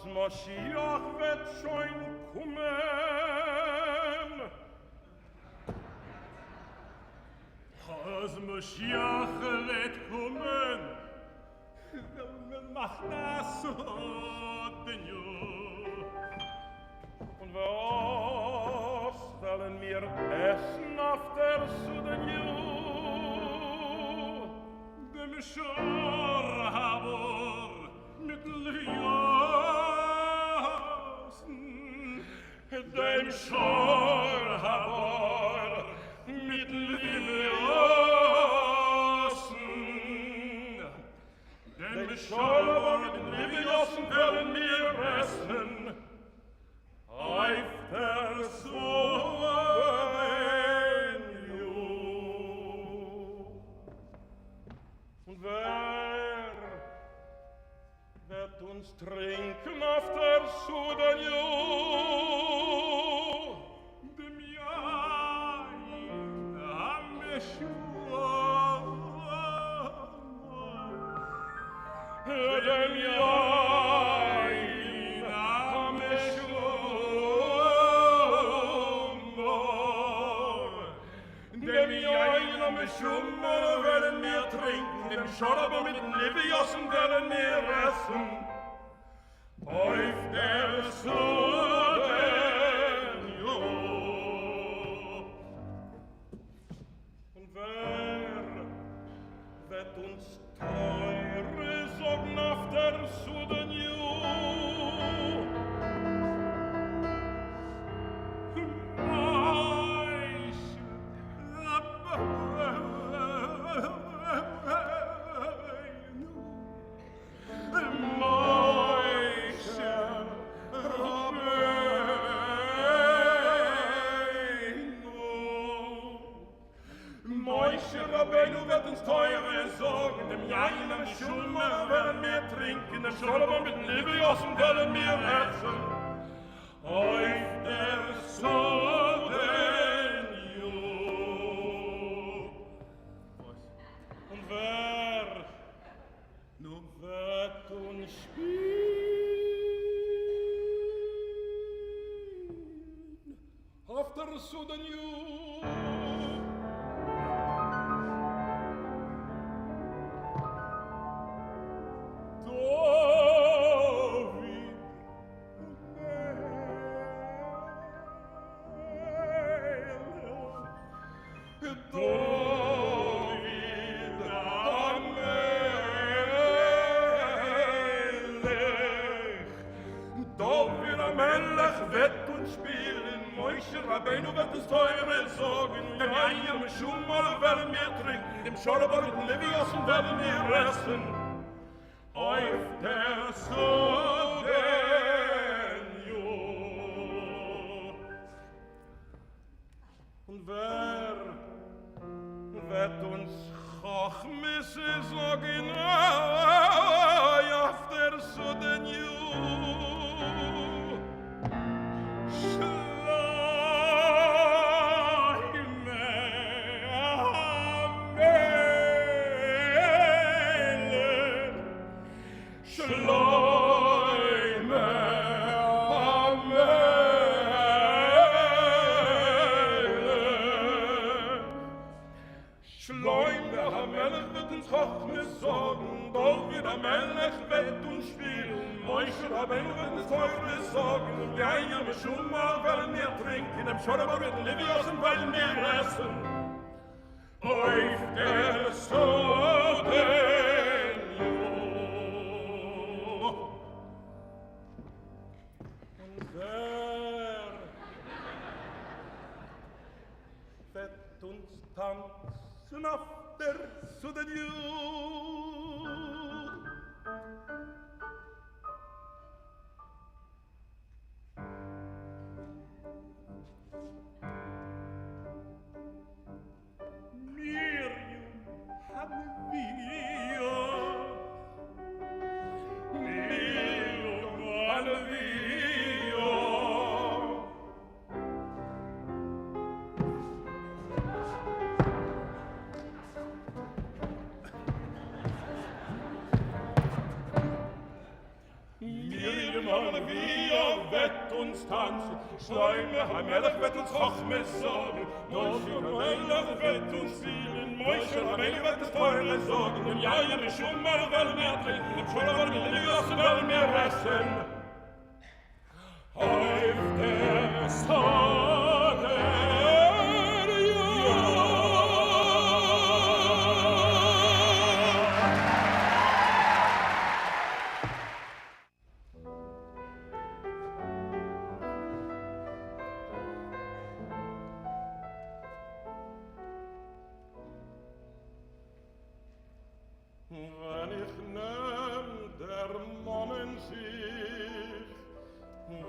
Moschiach wird schon kommen. Als Moschiach wird kommen, wir machen das so, den und was wollen wir essen auf der Sudan dem Schorhabor mit dem Schorhabor mit Liviosen. Dem Schorhabor mit Liviosen wollen wir essen auf der Sudan. Und wer wird uns trinken auf der Sudan? Dem Jain am Schummer werden wir trinken, dem Schorber mit den Liviosen werden wir essen. Auf der Sudan, und wer wird uns teure Sorgen auf der Sudan, Rabbeinu wird uns teure Sorgen, dem Jain am Schummer werden wir trinken, der Schorber mit den Liviosen werden wir essen. Auf der Sudan, und wer nun wird uns spielen auf der Sudan, Rabbeinu wird uns teure Sorgen, dem Jain am Schummer werden wir trinken, dem Schorber mit den Liviosen werden wir essen. Auf der Sudan, und wer wird uns Chochme sagen, after so den you schon mal wollen wir trinken, im Schorber mit Liviosen wollen wir essen. Auf der Sodenio. Und wer wird uns tanzen auf der Sodenio? Tanzen, Schleime, Heimelech wird uns Hochmes sagen, Moschel, Heimelech wird uns spielen, Moschel, Heimelech wird uns Teure sagen, im Jahr, im Schummer wollen wir trinken, im Schummer wollen wir Liviosen wollen wir essen. Auf der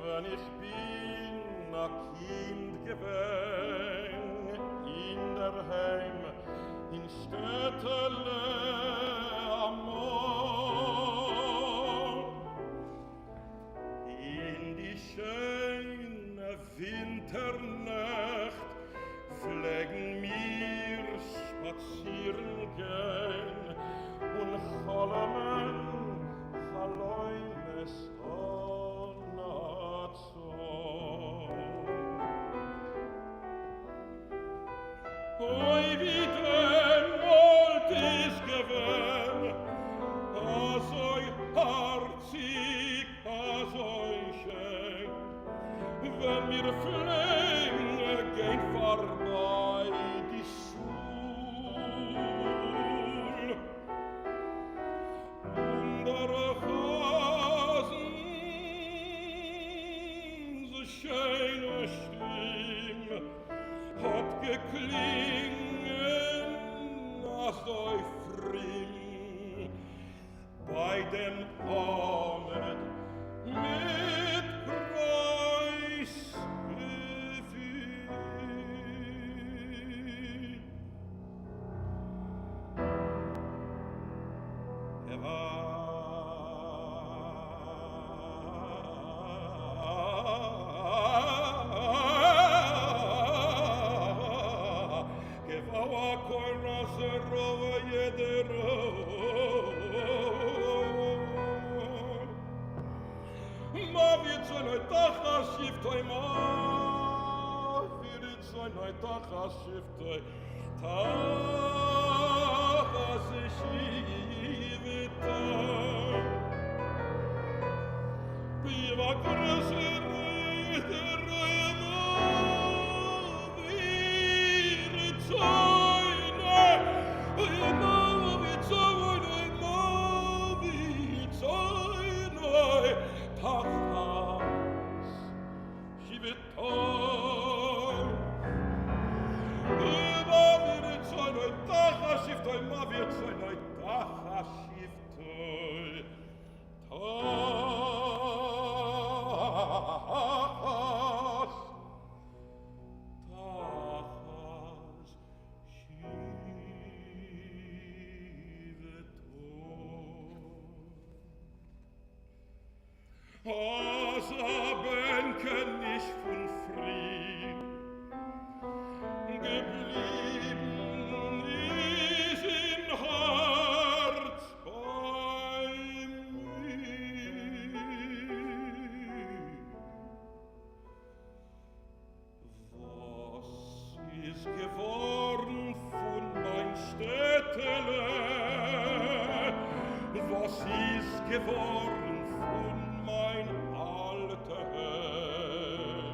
wenn ich bin a Kind gewesen in der Heim in Städtele am Moor in die schöne Winternacht pflegen wir spazieren gehen und Chalamen Chaloines Oi, wie denn wollt ich gewähn, asoi harzig, asoi schön, wenn mir Flänge gehen vorbei die Schul. Und der Hasen, so schöne Stimme, hat geklingen, so früh bei dem Abend mit Preisgefühl. War rosa Bänken nicht von Fried. Geblieben ist in Herz bei mir. Was ist geworden von mein Städtele? Was ist geworden von mein alter Herr?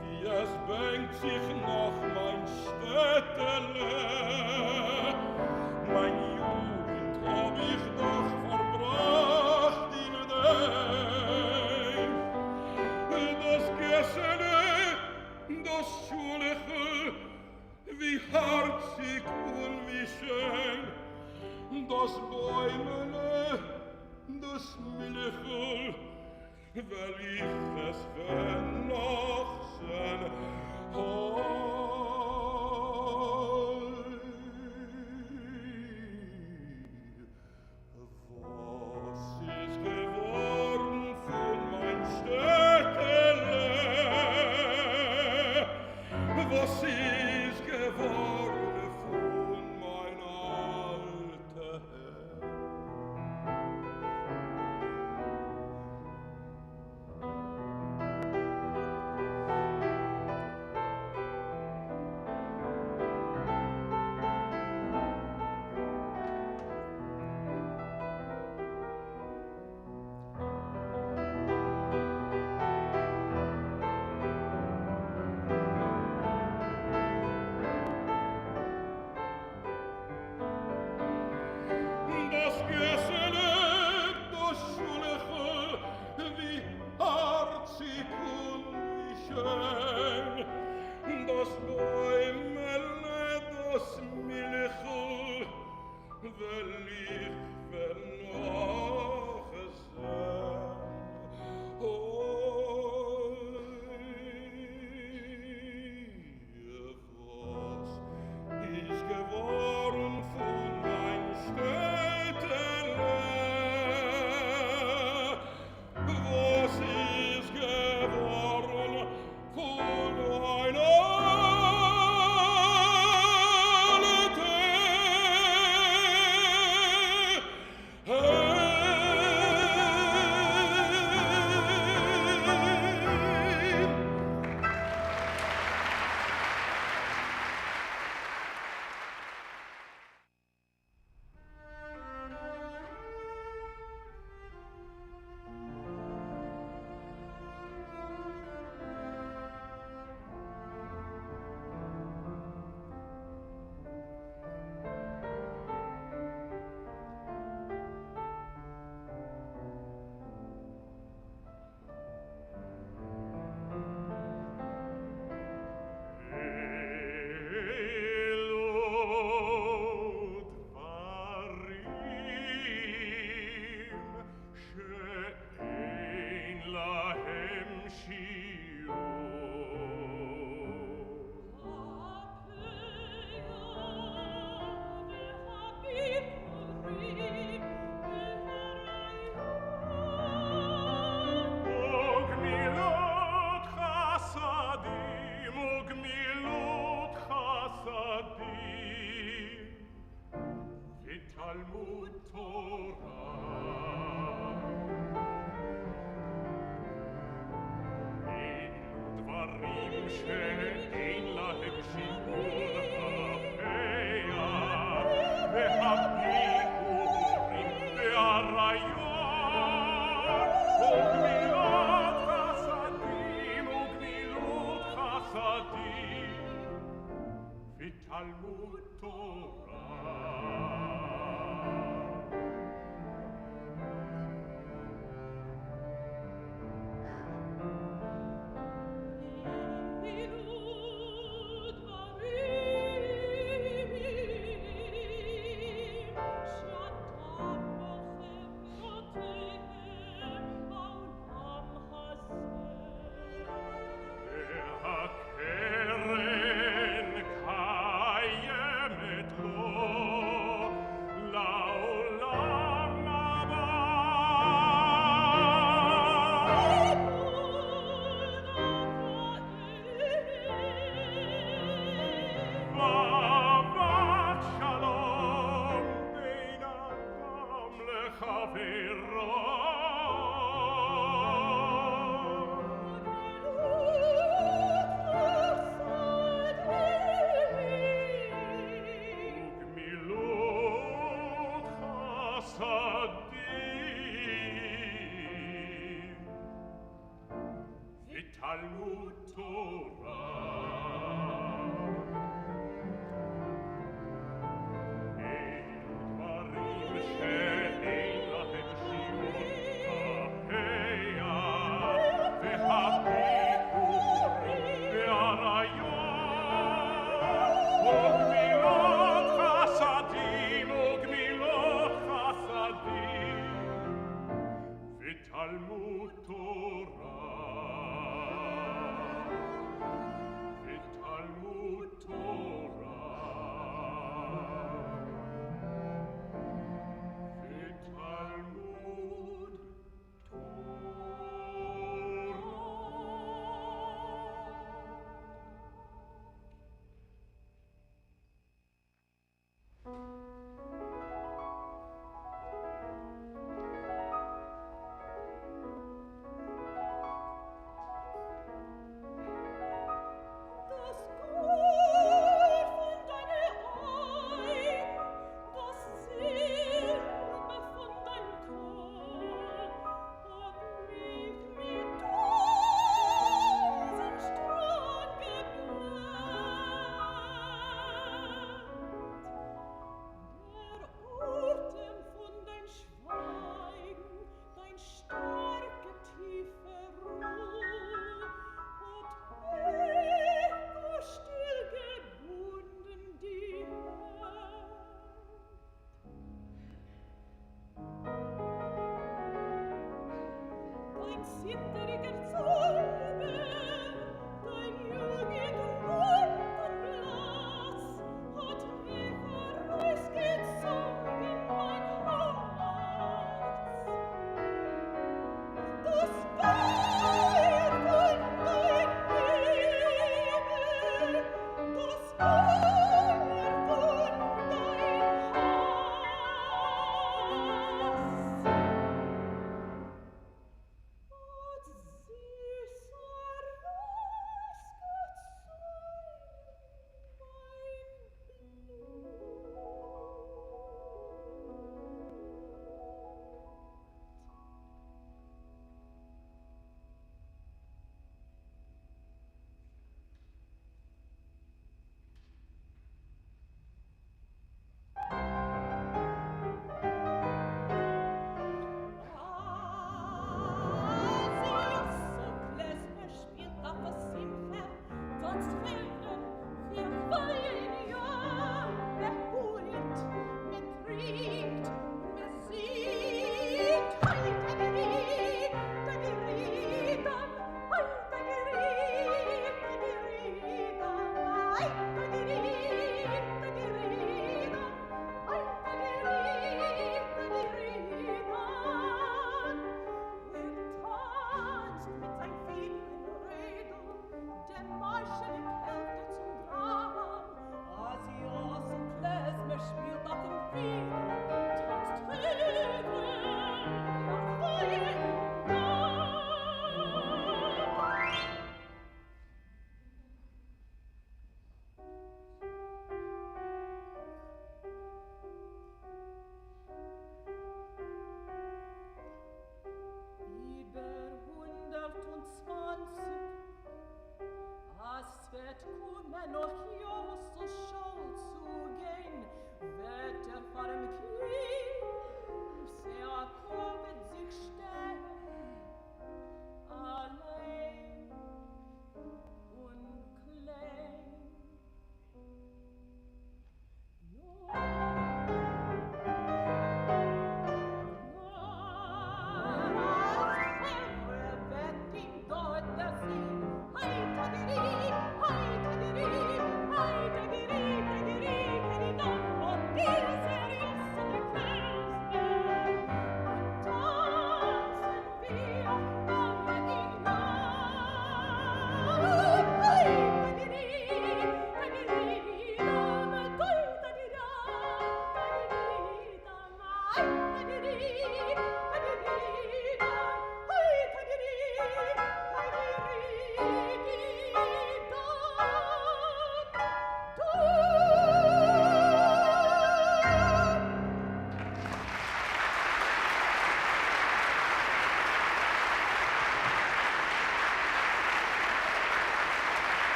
Wie es bängt sich noch mein Städtele, mein Jugend hab ich doch verbracht in dem. Das Gessene, das Schuliche, wie herzig und wie schön, das Bäumele, das Milchel, weil ich es wenn noch sehn. Was ist geworden von mein Städtele? Was ist geworden von mein alter Herr? Das Gessene, das Schuliche, wie herzig und wie schön, das Bäumele, das Milchel, will ich noch sehn. Was ist geworden von mein Städtele? Was ist geworden von mein Keren kaye met lo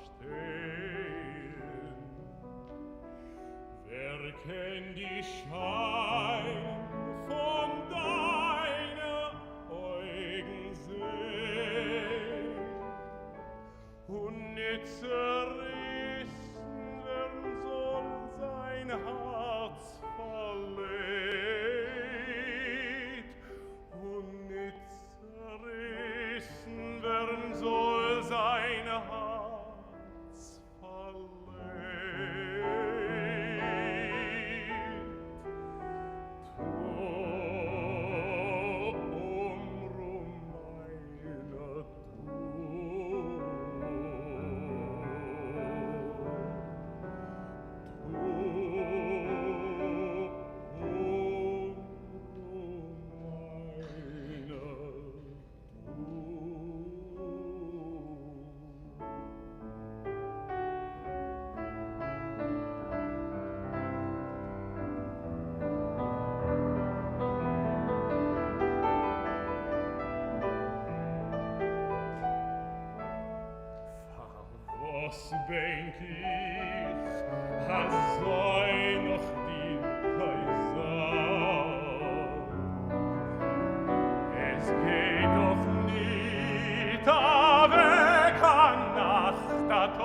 stehen. Wer kennt die Schein von deiner Augen sehen und nicht zerrissen werden soll sein Herz verleht und nicht zerrissen werden soll sein Herz was denk ich, sei noch die Kaiser. Es geht doch nicht weg an Nacht, a Tag,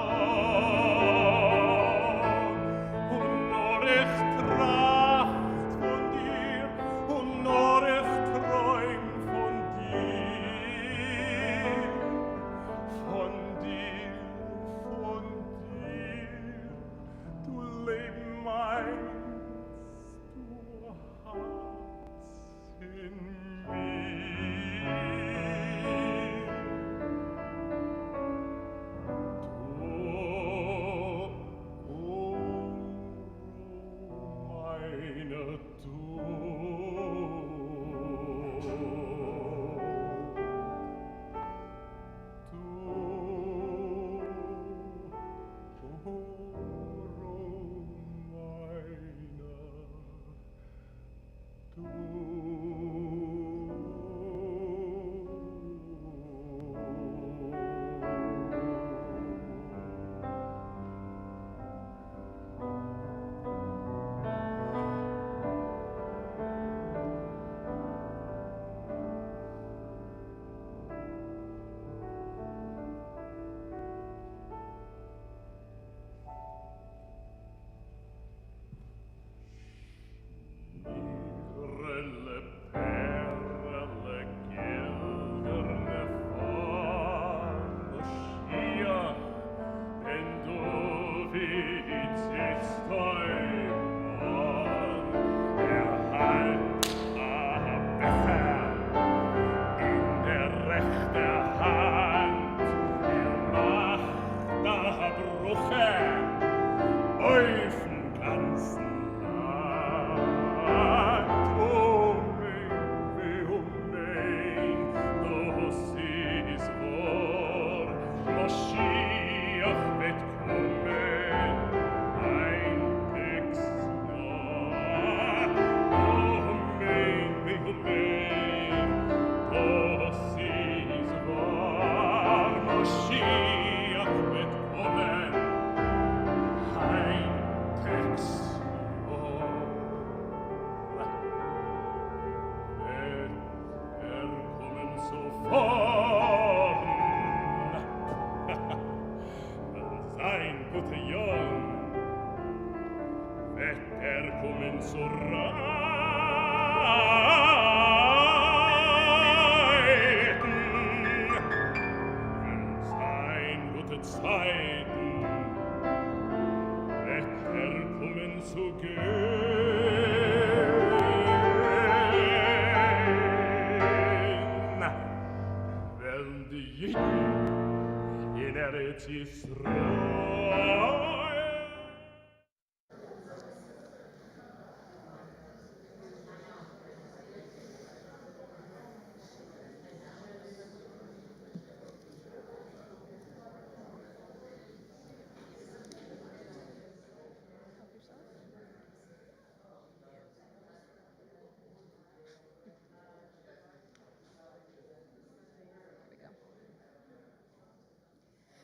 und nur ich tracht von dir, und nur ich träum von dir, von dir. Du Leben meinst, du hast in mir. Du, meine du.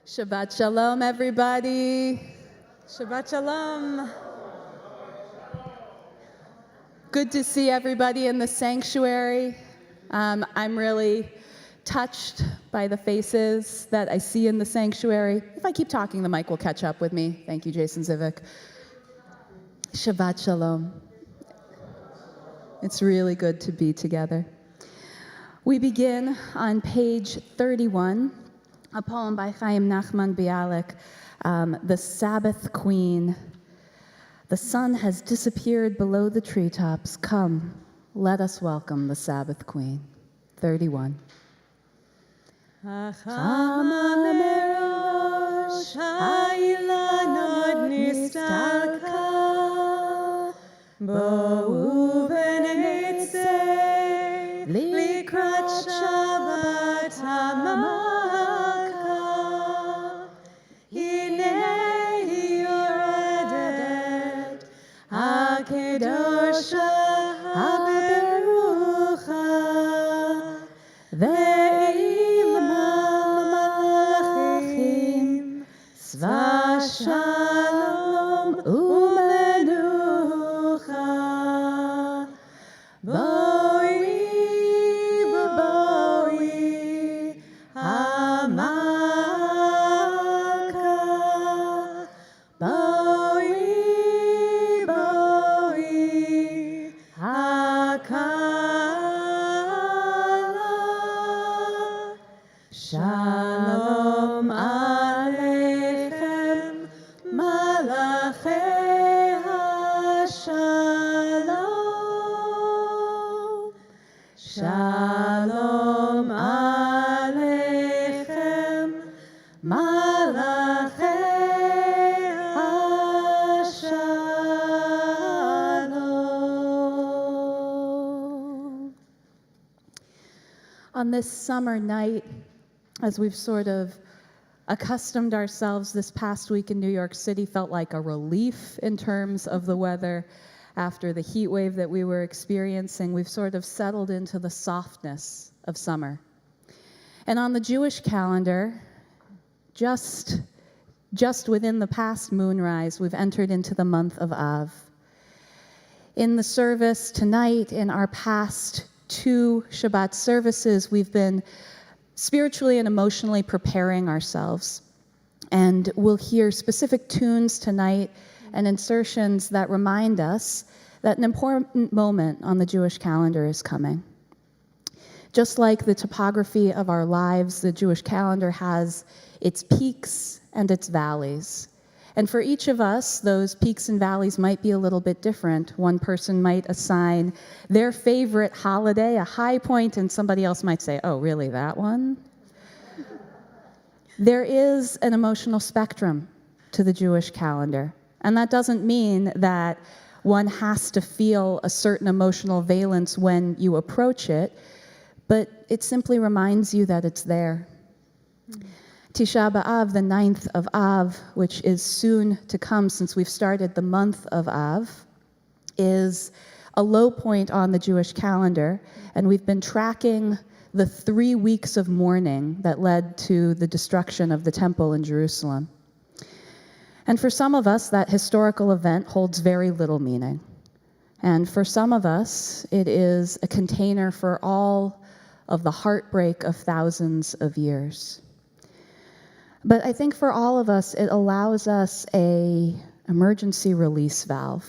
Shabbat Shalom, everybody. Shabbat Shalom. Good to see everybody in the sanctuary. I'm really touched by the faces that I see in the sanctuary. If I keep talking, the mic will catch up with me. Thank you, Jason Zivic. Shabbat Shalom. It's really good to be together. We begin on page 31, a poem by Chaim Nachman Bialik, The Sabbath Queen. The sun has disappeared below the treetops. Come, let us welcome the Sabbath Queen. 31. Likrat Shabbat HaMalka, Hinei yoredet, HaKedosha HaBerucha, Ve'im HaMalachim, Tzva Shalom Umenucha. Shalom Aleichem, Malachei HaShalom. Shalom Aleichem, Malachei HaShalom. On this summer night, as we've sort of accustomed ourselves this past week in New York City, felt like a relief in terms of the weather after the heat wave that we were experiencing. We've sort of settled into the softness of summer. And on the Jewish calendar, just within the past moonrise, we've entered into the month of Av. In the service tonight, in our past 2 Shabbat services, we've been spiritually and emotionally preparing ourselves. And we'll hear specific tunes tonight and insertions that remind us that an important moment on the Jewish calendar is coming. Just like the topography of our lives, the Jewish calendar has its peaks and its valleys. And for each of us, those peaks and valleys might be a little bit different. One person might assign their favorite holiday a high point, and somebody else might say, oh, really, that one? There is an emotional spectrum to the Jewish calendar. And that doesn't mean that one has to feel a certain emotional valence when you approach it, but it simply reminds you that it's there. Tisha B'Av, the 9th of Av, which is soon to come since we've started the month of Av, is a low point on the Jewish calendar, and we've been tracking the 3 weeks of mourning that led to the destruction of the temple in Jerusalem. And for some of us, that historical event holds very little meaning. And for some of us, it is a container for all of the heartbreak of thousands of years. But I think for all of us, it allows us an emergency release valve.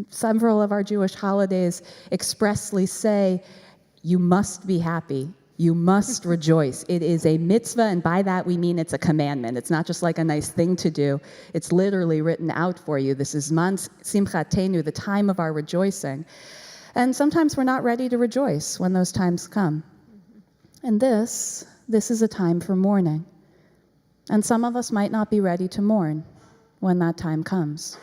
Several of our Jewish holidays expressly say, you must be happy. You must rejoice. It is a mitzvah, and by that we mean it's a commandment. It's not just like a nice thing to do. It's literally written out for you. This is Man Simchatenu, the time of our rejoicing. And sometimes we're not ready to rejoice when those times come. And this is a time for mourning. And some of us might not be ready to mourn when that time comes.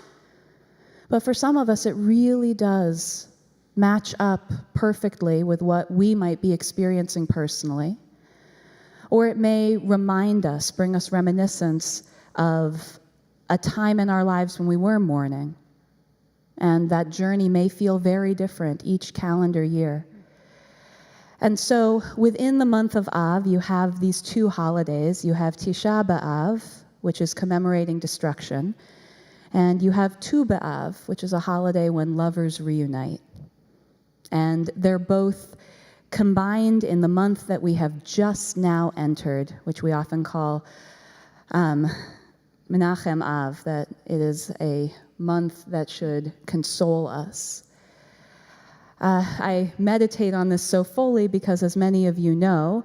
But for some of us, it really does match up perfectly with what we might be experiencing personally. Or it may remind us, bring us reminiscence of a time in our lives when we were mourning. And that journey may feel very different each calendar year. And so within the month of Av, you have these two holidays. You have Tisha B'Av, which is commemorating destruction, and you have Tu B'Av, which is a holiday when lovers reunite. And they're both combined in the month that we have just now entered, which we often call Menachem Av, that it is a month that should console us. I meditate on this so fully because, as many of you know,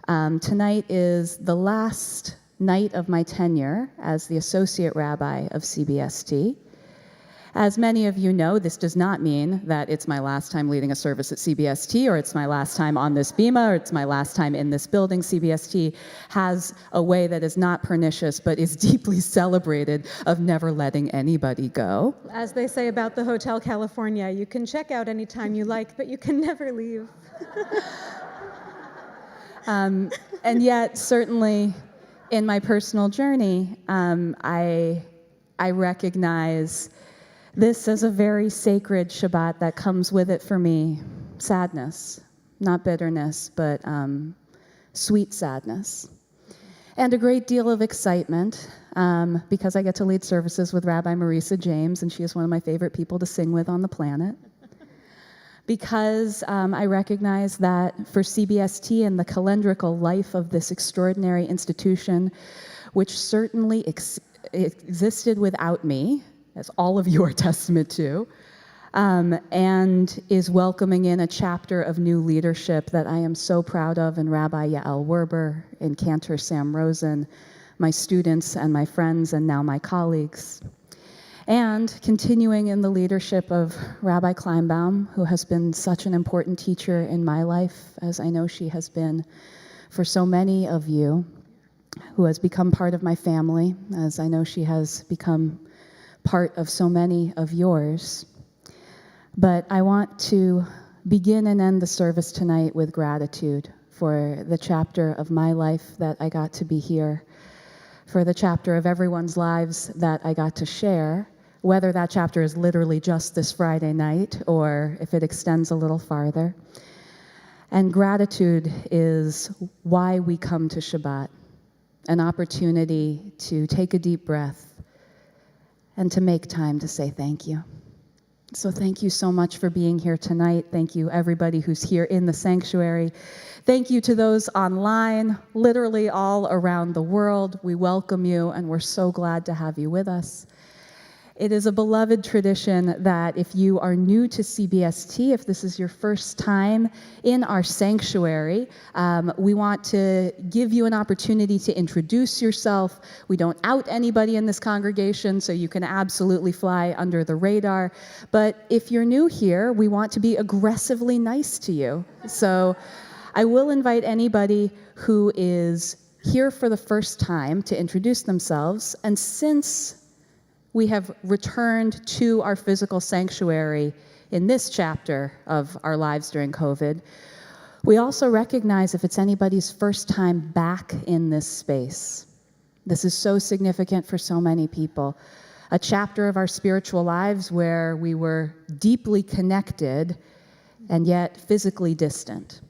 tonight is the last night of my tenure as the Associate Rabbi of CBST. As many of you know, this does not mean that it's my last time leading a service at CBST, or it's my last time on this bima, or it's my last time in this building. CBST has a way that is not pernicious, but is deeply celebrated, of never letting anybody go. As they say about the Hotel California, you can check out anytime you like, but you can never leave. And yet, certainly, in my personal journey, I recognize this is a very sacred Shabbat that comes with it for me. Sadness, not bitterness, but sweet sadness. And a great deal of excitement because I get to lead services with Rabbi Marisa James, and she is one of my favorite people to sing with on the planet. Because I recognize that for CBST and the calendrical life of this extraordinary institution, which certainly existed without me, as all of you are testament to, and is welcoming in a chapter of new leadership that I am so proud of in Rabbi Yael Werber, in Cantor Sam Rosen, my students and my friends and now my colleagues. And continuing in the leadership of Rabbi Kleinbaum, who has been such an important teacher in my life, as I know she has been for so many of you, who has become part of my family, as I know she has become part of so many of yours. But I want to begin and end the service tonight with gratitude for the chapter of my life that I got to be here, for the chapter of everyone's lives that I got to share, whether that chapter is literally just this Friday night or if it extends a little farther. And gratitude is why we come to Shabbat, an opportunity to take a deep breath and to make time to say thank you. So thank you so much for being here tonight. Thank you, everybody who's here in the sanctuary. Thank you to those online, literally all around the world. We welcome you, and we're so glad to have you with us. It is a beloved tradition that if you are new to CBST, if this is your first time in our sanctuary, we want to give you an opportunity to introduce yourself. We don't out anybody in this congregation, so you can absolutely fly under the radar. But if you're new here, we want to be aggressively nice to you. So I will invite anybody who is here for the first time to introduce themselves. And since we have returned to our physical sanctuary in this chapter of our lives during COVID, we also recognize if it's anybody's first time back in this space. This is so significant for so many people. A chapter of our spiritual lives where we were deeply connected and yet physically distant.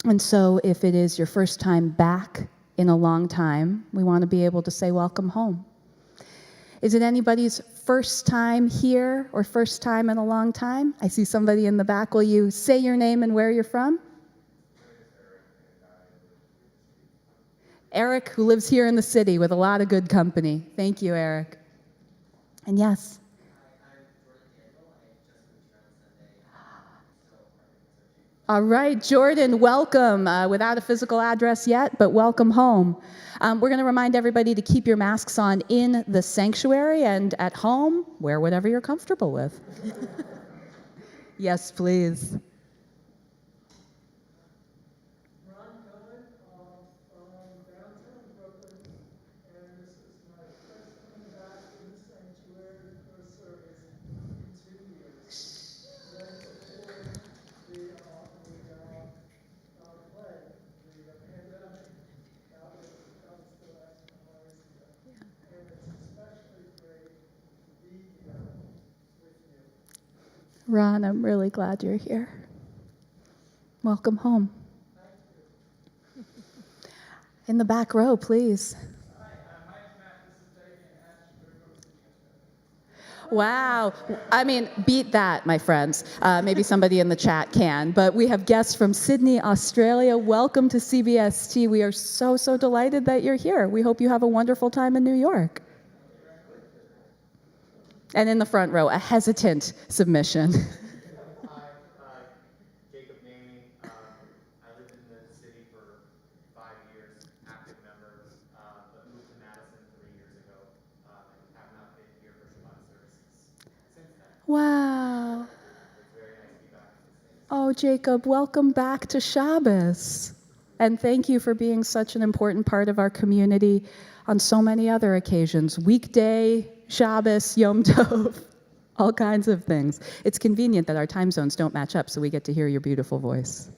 And so if it is your first time back in a long time, we want to be able to say welcome home. Is it anybody's first time here or first time in a long time? I see somebody in the back. Will you say your name and where you're from? Eric, who lives here in the city with a lot of good company. Thank you, Eric. And yes? All right, Jordan, welcome. Without a physical address yet, but welcome home. We're going to remind everybody to keep your masks on in the sanctuary, and at home, wear whatever you're comfortable with. Yes, please. Ron Cohen from downtown Brooklyn, and this is my first time back in the sanctuary for a service in 2 years. Right before the play, the pandemic, that was the last time I was here. And it's especially great to be here with you. Ron, I'm really glad you're here. Welcome home. In the back row, please. Wow. I mean, beat that, my friends. Maybe somebody in the chat can. But we have guests from Sydney, Australia. Welcome to CBST. We are so, so delighted that you're here. We hope you have a wonderful time in New York. And in the front row, a hesitant submission. Hi, Jacob Maney. I lived in the city for 5 years, active member, but moved to Madison 3 years ago, and have not been here for Shabbat services since then. Wow. It's very nice to be back in the States. Oh, Jacob, welcome back to Shabbos. And thank you for being such an important part of our community on so many other occasions. Weekday, Shabbos, Yom Tov, all kinds of things. It's convenient that our time zones don't match up, so we get to hear your beautiful voice.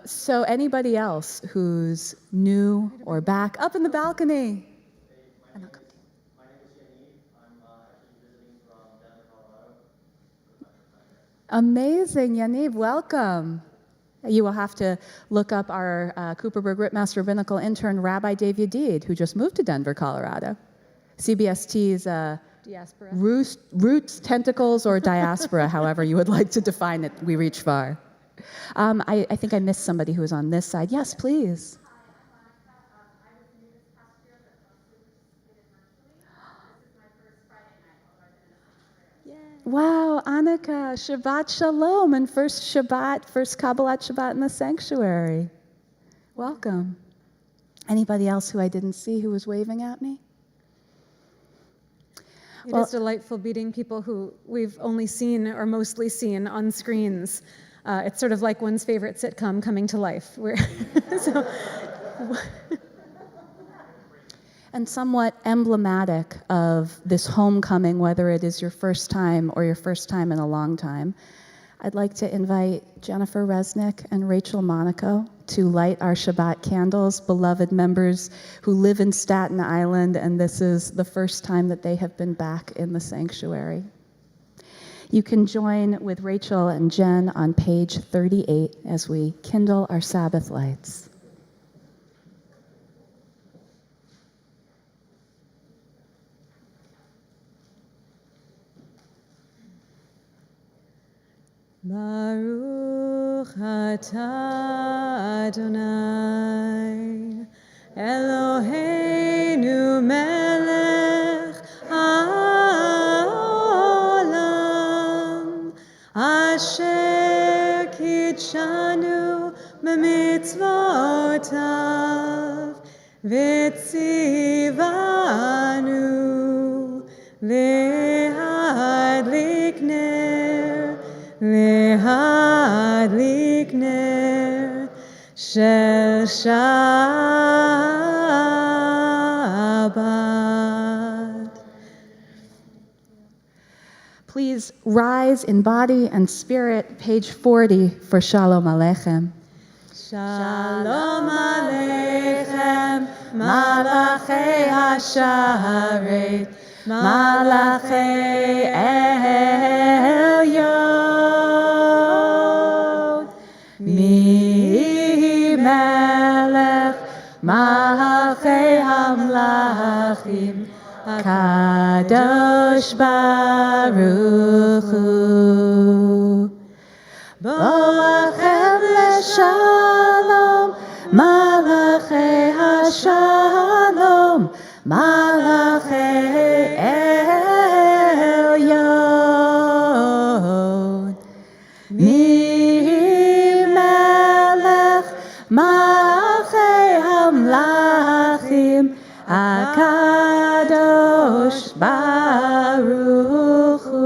So anybody else who's new or back, up in the balcony. And I'll come to you. My name is Yaniv. I'm actually visiting from Denver, Colorado. Amazing, Yaniv, welcome. You will have to look up our Cooperberg Rittmaster Rabbinical intern, Rabbi Dave Yedid, who just moved to Denver, Colorado. CBST's Diaspora. roots, tentacles, or diaspora, however you would like to define it. We reach far. I think I missed somebody who was on this side. Yes, please. Wow, Annika, Shabbat Shalom, and first Kabbalat Shabbat in the sanctuary. Welcome. Anybody else who I didn't see who was waving at me? It is delightful meeting people who we've only seen or mostly seen on screens. It's sort of like one's favorite sitcom coming to life. And somewhat emblematic of this homecoming, whether it is your first time or your first time in a long time, I'd like to invite Jennifer Resnick and Rachel Monaco to light our Shabbat candles, beloved members who live in Staten Island, and this is the first time that they have been back in the sanctuary. You can join with Rachel and Jen on page 38 as we kindle our Sabbath lights. Baruch atah Adonai Eloheinu melech haolam asher kitshanu b'mitzvotav v'tzivanu lehadlik ner Lehadlik ner shel Shabbat. Please rise in body and spirit, page 40 for Shalom Aleichem. Shalom Aleichem, Malachei Hasharet, Malachei Elyon, Mi Melech, Malachei Hamlachim, Kadosh Baruch Hu. Boachem leshalom, Malachei Hashalom, Malachei Elyon. Mi Melech, Malachei Hamlachim, HaKadosh Baruch Hu.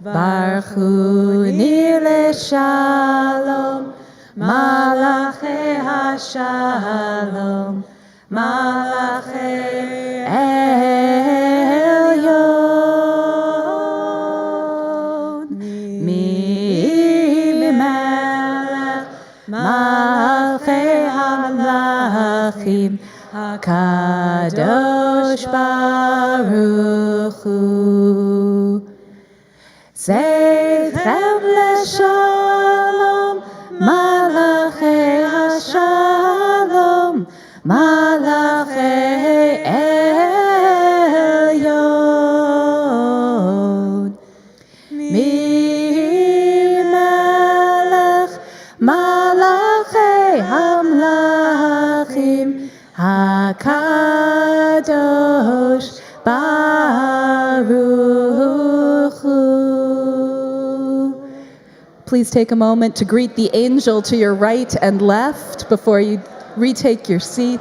Barchuni leshalom, Malachei Hashalom, Malachei Elyon. Mi Melech, Malachei Hamlachim, HaKadosh Baruch Hu. Zeichem leshalom, Shalom, Malachei Elyon. Melech Malachei Hamlachim HaKadosh Baruch Hu. Please take a moment to greet the angel to your right and left before you retake your seat.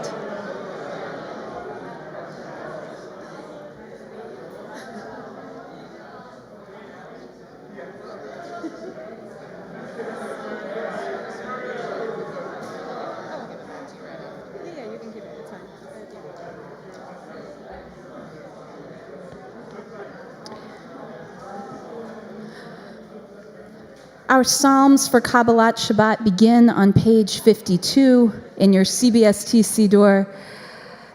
Yeah, you can keep it. It's fine. Our Psalms for Kabbalat Shabbat begin on page 52 in your CBST Siddur.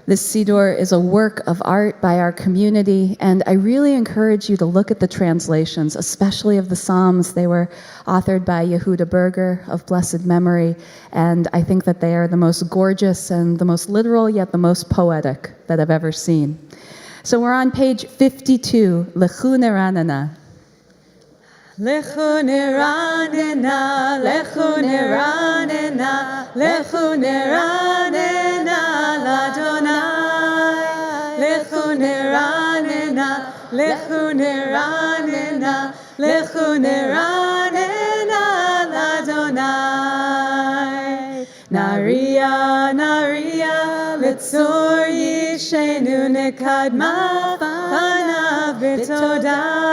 This Siddur is a work of art by our community, and I really encourage you to look at the translations, especially of the Psalms. They were authored by Yehuda Berger of blessed memory, and I think that they are the most gorgeous and the most literal, yet the most poetic that I've ever seen. So we're on page 52, Lechu Neranana. Lechu neranena, lechu neranena, lechu neranena, l'Adonai. Lechu neranena, lechu neranena, lechu neranena, l'Adonai. Naria, naria, litzor yishenu nekadma fanav b'todah.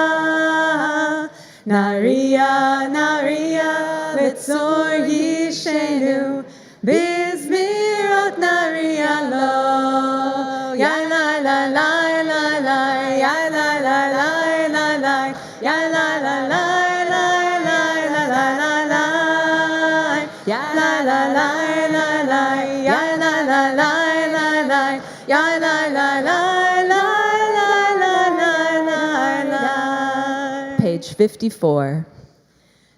Naria, naria, litzor yishenu, bizmirot naria lo. Ya la la la la la, ya la la la la la, ya la la la la la la la la la, ya la la la la la, ya la la la la la, ya la la la la la. Page 54.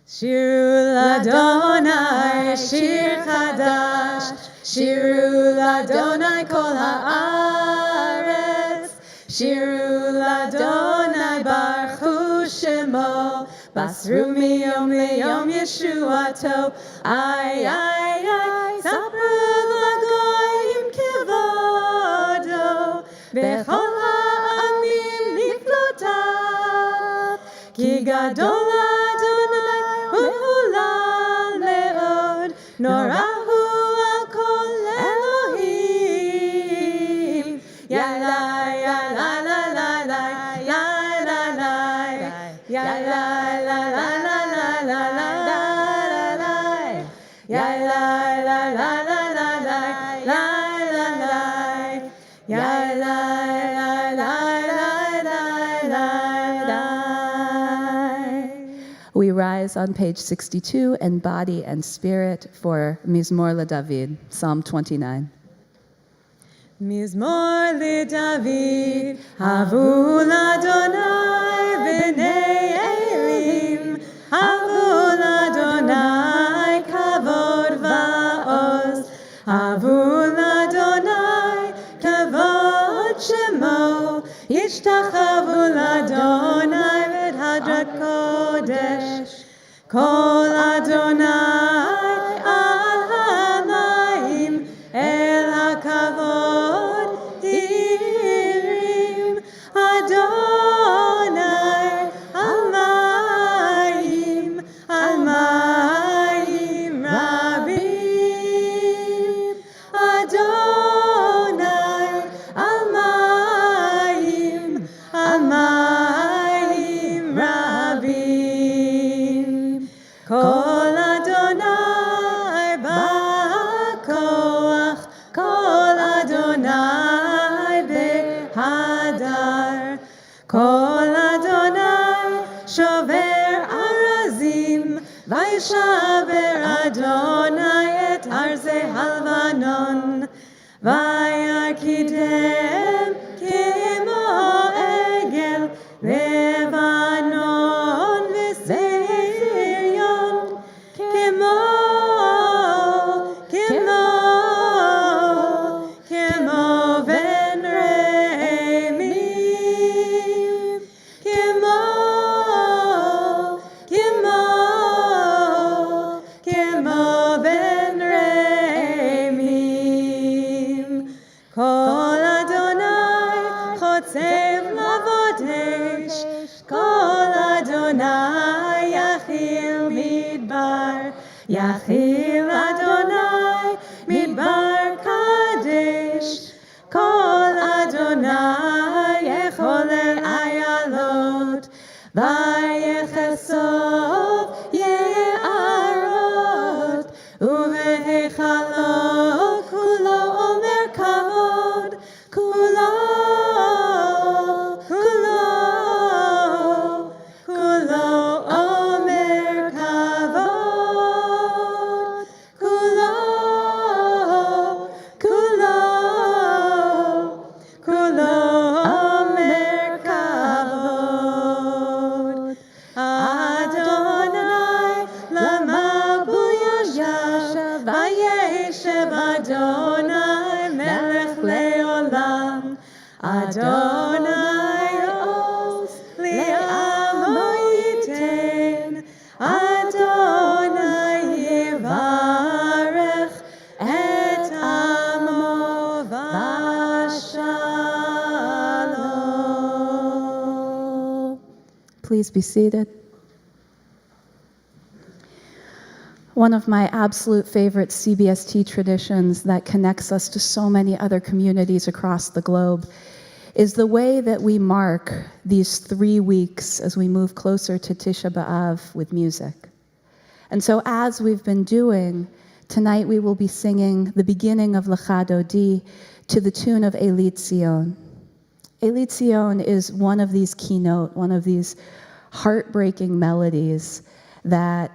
Shiru l'Adonai, shir chadash, shiru l'Adonai kol haaretz, shiru l'Adonai baruchu shemo, basru miyom liyom yeshuato, ay, ay, ay, sapru l'goyim kivodo, bechol ha'amim niflotav, ki gadol Norahu al kol Elohim. Ya la ya la la la la ya la la ya la la la la la la la la ya la la la la la la la la ya la la la la la. We rise on page 62 in body and spirit for Mizmor LeDavid, Psalm 29. Mizmor LeDavid, havu l'Adonai b'nei Elim, havu l'Adonai kavod va'oz, havu l'Adonai kavod shemo, yishtachavu l'Adonai v'hadrat kodesh, kol Adonai al hamayim, el hakavod dirim, Adonai al mayim rabim, Adonai al mayim rabim, kol Adonai ba'koach, kol Adonai behadar, kol Adonai shover arazim, vayishaber Adonai et arze halvanon, vayakidem kemo egel Lebanon v'Sirion, kemo Adonai melech leolam, Adonai oz li'amo yiten, Adonai yivarech et amo v'shalom. Please be seated. One of my absolute favorite CBST traditions that connects us to so many other communities across the globe is the way that we mark these 3 weeks as we move closer to Tisha B'Av with music. And so as we've been doing, tonight we will be singing the beginning of Lecha Dodi to the tune of Eli Tzion. Eli Tzion is one of these keynote, one of these heartbreaking melodies that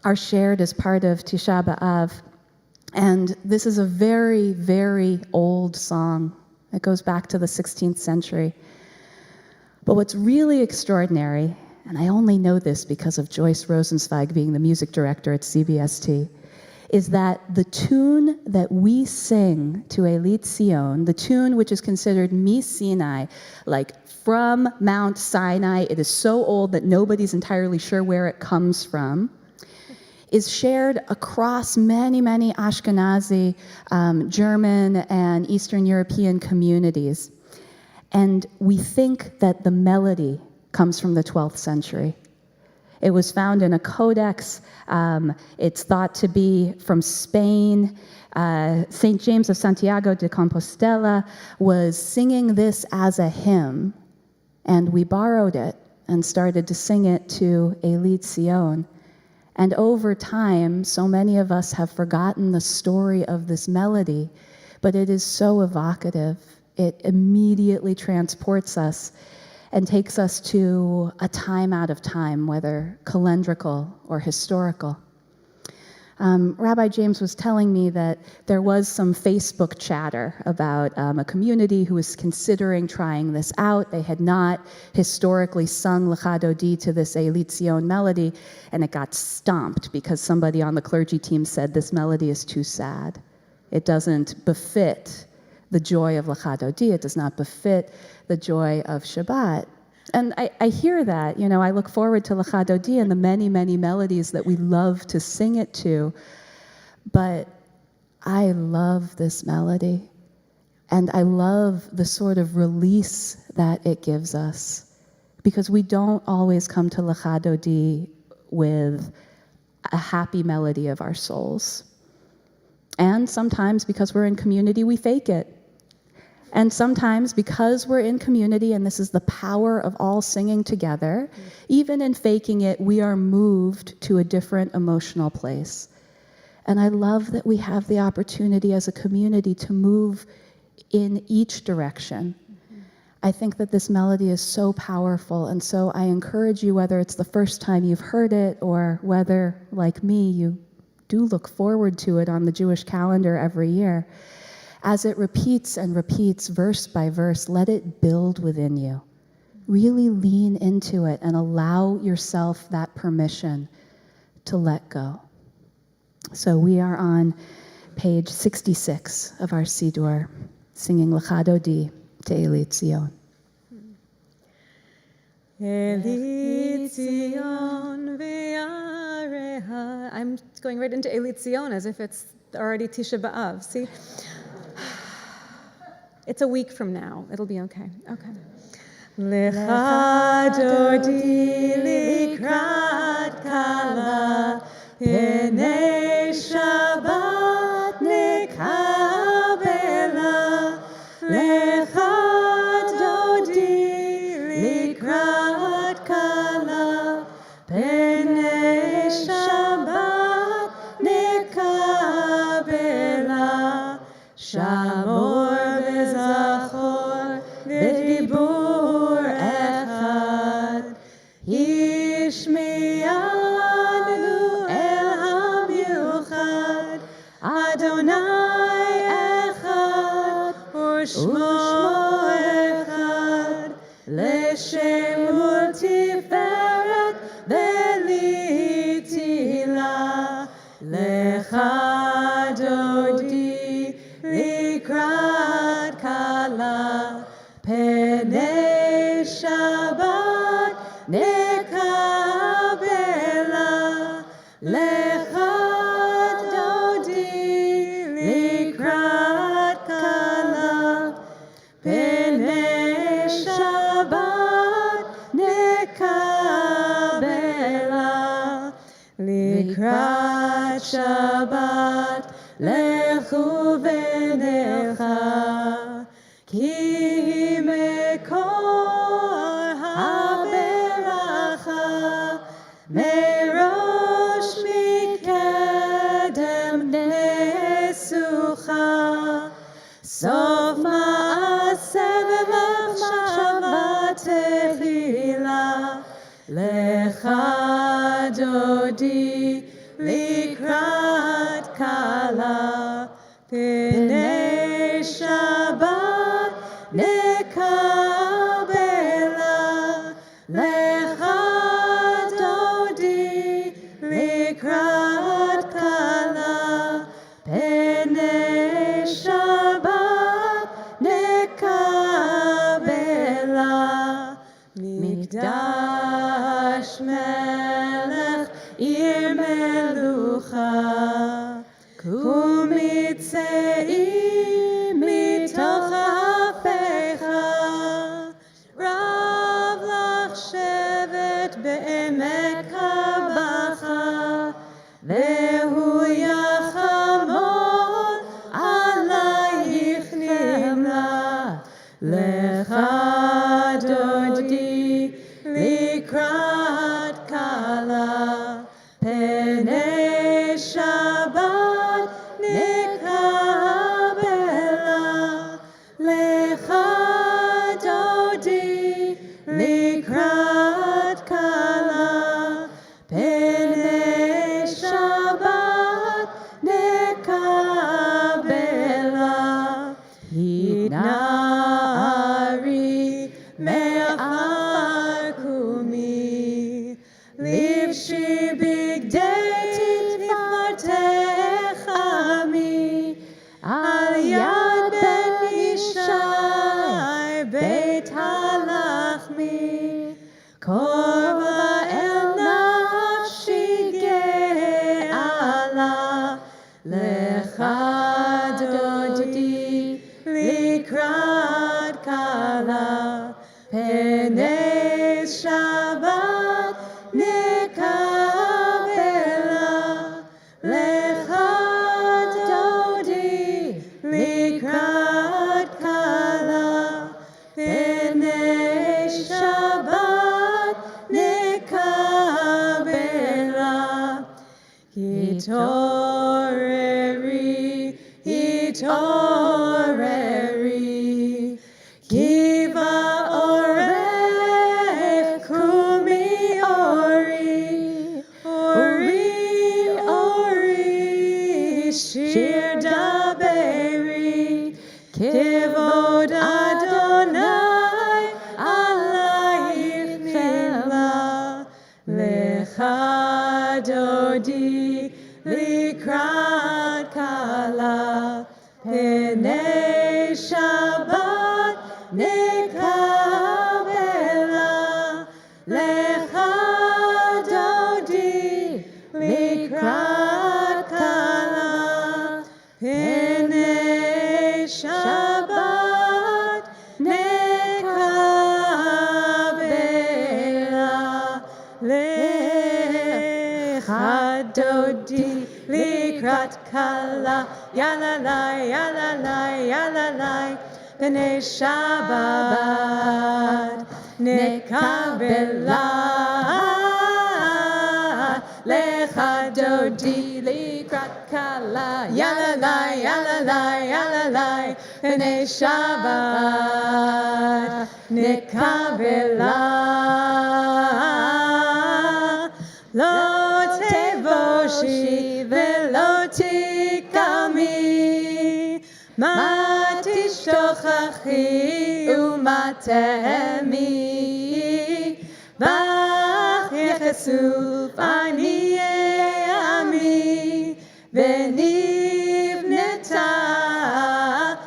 are shared as part of Tisha B'Av. And this is a very, very old song. It goes back to the 16th century. But what's really extraordinary, and I only know this because of Joyce Rosenzweig being the music director at CBST, is that the tune that we sing to Eli Tzion, the tune which is considered Mi-Sinai, like from Mount Sinai, it is so old that nobody's entirely sure where it comes from, is shared across many, many Ashkenazi, German, and Eastern European communities. And we think that the melody comes from the 12th century. It was found in a codex. It's thought to be from Spain. St. James of Santiago de Compostela was singing this as a hymn, and we borrowed it and started to sing it to Eli Tzion. And over time, so many of us have forgotten the story of this melody, but it is so evocative. It immediately transports us and takes us to a time out of time, whether calendrical or historical. Rabbi James was telling me that there was some Facebook chatter about a community who was considering trying this out. They had not historically sung Lecha Dodi to this Eli Tzion melody, and it got stomped because somebody on the clergy team said this melody is too sad. It doesn't befit the joy of Lecha Dodi. It does not befit the joy of Shabbat. And I hear that, you know, I look forward to Lecha Dodi and the many, many melodies that we love to sing it to, but I love this melody, and I love the sort of release that it gives us, because we don't always come to Lecha Dodi with a happy melody of our souls. And sometimes because we're in community, we fake it. And sometimes because we're in community, and this is the power of all singing together, even in faking it, we are moved to a different emotional place. And I love that we have the opportunity as a community to move in each direction. I think that this melody is so powerful, and so I encourage you, whether it's the first time you've heard it or whether, like me, you do look forward to it on the Jewish calendar every year, as it repeats and repeats verse by verse, let it build within you. Really lean into it and allow yourself that permission to let go. So we are on page 66 of our Siddur, singing Lecha Dodi to Eli Tzion. Eli Tzion v'yareha. I'm going right into Eli Tzion as if it's already Tisha B'Av. See? It's a week from now. It'll be okay. Okay. Lecha Dodi likrat kala p'nei Shabbat nekabela. Lecha Dodi likrat kala p'nei Shabbat nekabela. Shamor v'zachor v'dibur echad yishmi'anu el hamiuchad Adonai echad u'shmo echad l'shem ultiferet v'litila Lecha Dodi שבת לכו ונלכה, כי מקור הברכה מראש מקדם נסוכה, סוף מעשה ומחשבה תחילה, לך דודי לקראת כלה, פני שבת נקבלה, לך דודי לקראת כלה, פני שבת נקבלה. מקדש מלך עיר מלוכה, קומי צאי מתוך אפיך, רב לך שבט בעמק הבכה, והוא יחמול עלייך נמלה, לך דודי לקראת כלה, פני שבת נקבלה, לך דודי לקראת כלה, פני שבת נקבלה. התנערי מעפר קומי, לבשי בגדי תפארתך עמי, על יד בן ישי בית הלחמי, קורבה אל נפשי גאלה, לך דודי לקראת כלה, פני שבת נקבלה, לך דודי לקראת כלה, פני שבת נקבלה. התעוררי, התעוררי, כי באורך קומי אורי, אורי, אורי, שיר דברי, כבוד אדוני עלייך נמלה, לך דודי לקראת כלה, פני שבת נקבלה, לך דודי לקראת כלה, פני שבת נקבלה, לך דודי לקראת כלה, יאללה לי, יאללה לי, יאללה לי, פני שבת נקבלה, לך דודי לקראת כלה, יאללה לי, יאללה לי, יאללה לי, פני שבת נקבלה. לא תבושי ולא תקמי, מה תשתוכחי ומה תהמי, בך יחשוף עניי עמי, ונבנתה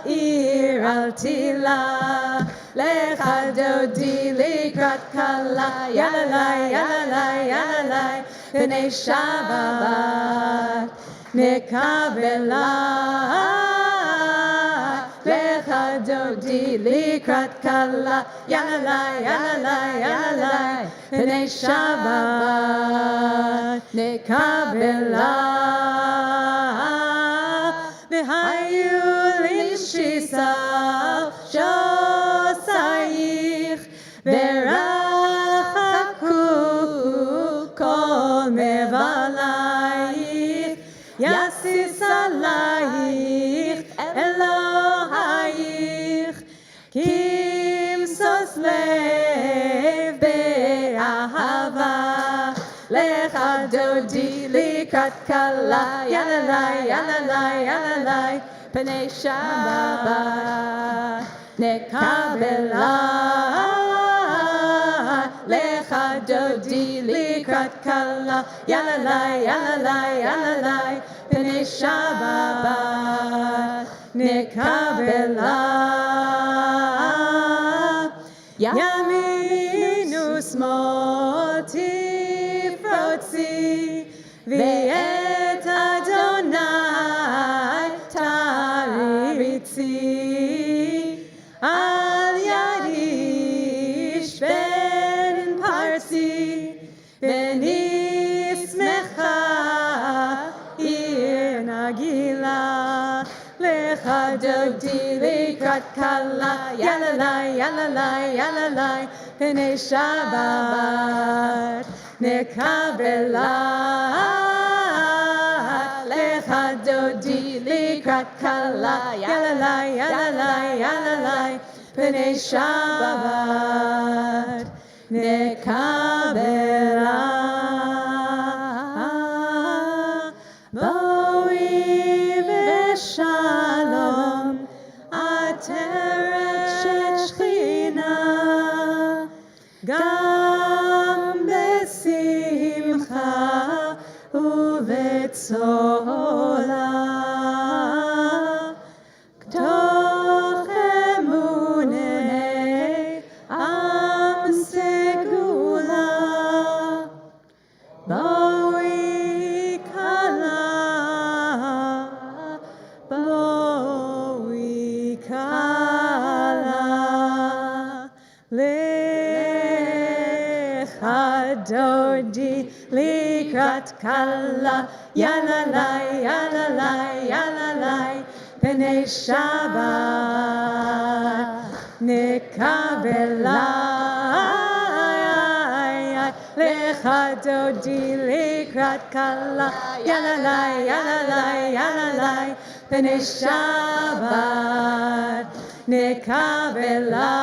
עיר על תילה, לך דודי לקראת כלה, יאללה לי, יאללה לי, יאללה לי, פני שבת נקבלה, לך דודי לקראת כלה, יאללה לי, יאללה לי, יאללה לי, פני שבת נקבלה. והיו למשסף שוסייך ורחקו כל מבלייך יסיס עלייך אלוהייך כמסוס לב באהבה לך דודי לקראת כלה יללי יללי יללי פני שבת נקבלה לך דודי לקראת כלה יללי יללי יללי פני שבת נקבלה ימין ושמאל תפרוצי ואת אדוני תריצי על יד איש בן פרסי ונשמחה עיר נגילה לך דודי לקראת כלה יללי יללי יללי פני שבת נקבלה לך דודי לקראת כלה יללי יללי יללי פני שבת נקבלה בואי בשלום עטרת שכינה גם בשמחה ובצהלה תוך אמוני עם סגולה בואי כלה בואי כלה לך דודי לקראת כלה יללי יללי יללי פני שבת נקבלה לך דודי לקראת כלה יללי יללי יללי פני שבת נקבלה